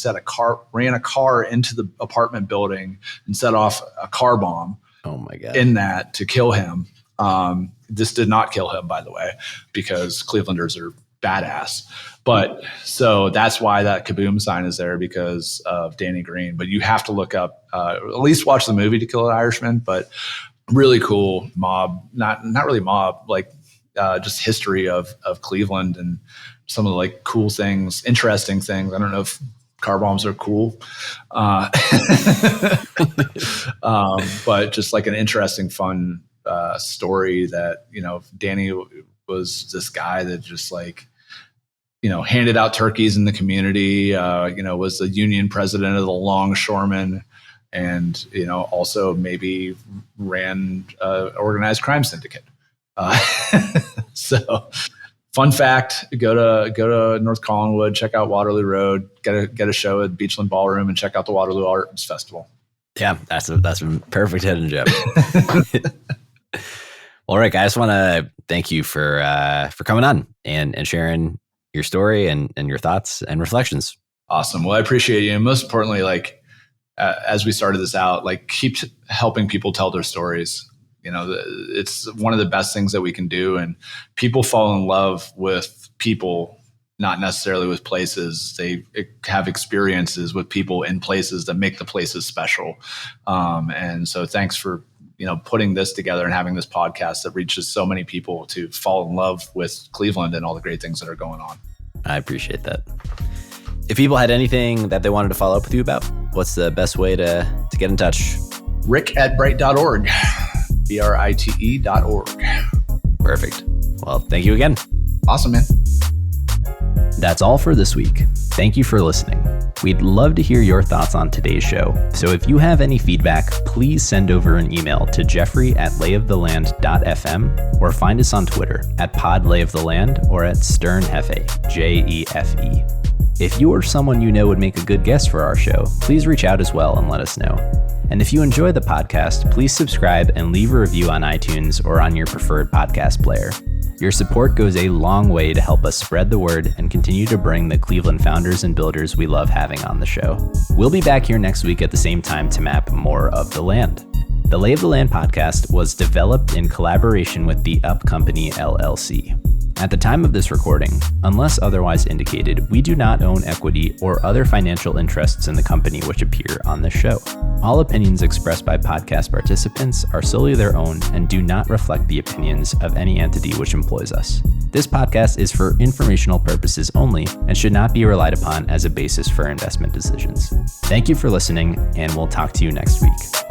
ran a car into the apartment building and set off a car bomb. Oh my God. In that to kill him. This did not kill him, by the way, because Clevelanders are badass. But so that's why that Kaboom sign is there, because of Danny Green. But you have to look up, at least watch the movie To Kill an Irishman, but really cool mob, not really mob, like just history of Cleveland and some of the like cool things, interesting things. I don't know if car bombs are cool, but just like an interesting, fun story that, Danny was this guy that just like, handed out turkeys in the community, was the union president of the longshoremen, and, also maybe ran organized crime syndicate. So fun fact, go to North Collinwood, check out Waterloo Road, get a show at Beachland Ballroom, and check out the Waterloo Arts Festival. Yeah, that's a perfect hidden gem. Well, Rick, I just want to thank you for coming on and sharing your story and your thoughts and reflections. Awesome. Well, I appreciate you. And most importantly, like, as we started this out, like, keep helping people tell their stories. It's one of the best things that we can do. And people fall in love with people, not necessarily with places. They have experiences with people in places that make the places special. And so thanks for, putting this together and having this podcast that reaches so many people to fall in love with Cleveland and all the great things that are going on. I appreciate that. If people had anything that they wanted to follow up with you about, what's the best way to get in touch? Rick@brite.org. BRITE.org. Perfect. Well, thank you again. Awesome, man. That's all for this week. Thank you for listening. We'd love to hear your thoughts on today's show. So if you have any feedback, please send over an email to jeffrey@layoftheland.fm or find us on Twitter @podlayoftheland or @sternjefe, JEFE. If you or someone you know would make a good guest for our show, please reach out as well and let us know. And if you enjoy the podcast, please subscribe and leave a review on iTunes or on your preferred podcast player. Your support goes a long way to help us spread the word and continue to bring the Cleveland founders and builders we love having on the show. We'll be back here next week at the same time to map more of the land. The Lay of the Land podcast was developed in collaboration with the Up Company LLC. At the time of this recording, unless otherwise indicated, we do not own equity or other financial interests in the company which appear on this show. All opinions expressed by podcast participants are solely their own and do not reflect the opinions of any entity which employs us. This podcast is for informational purposes only and should not be relied upon as a basis for investment decisions. Thank you for listening, and we'll talk to you next week.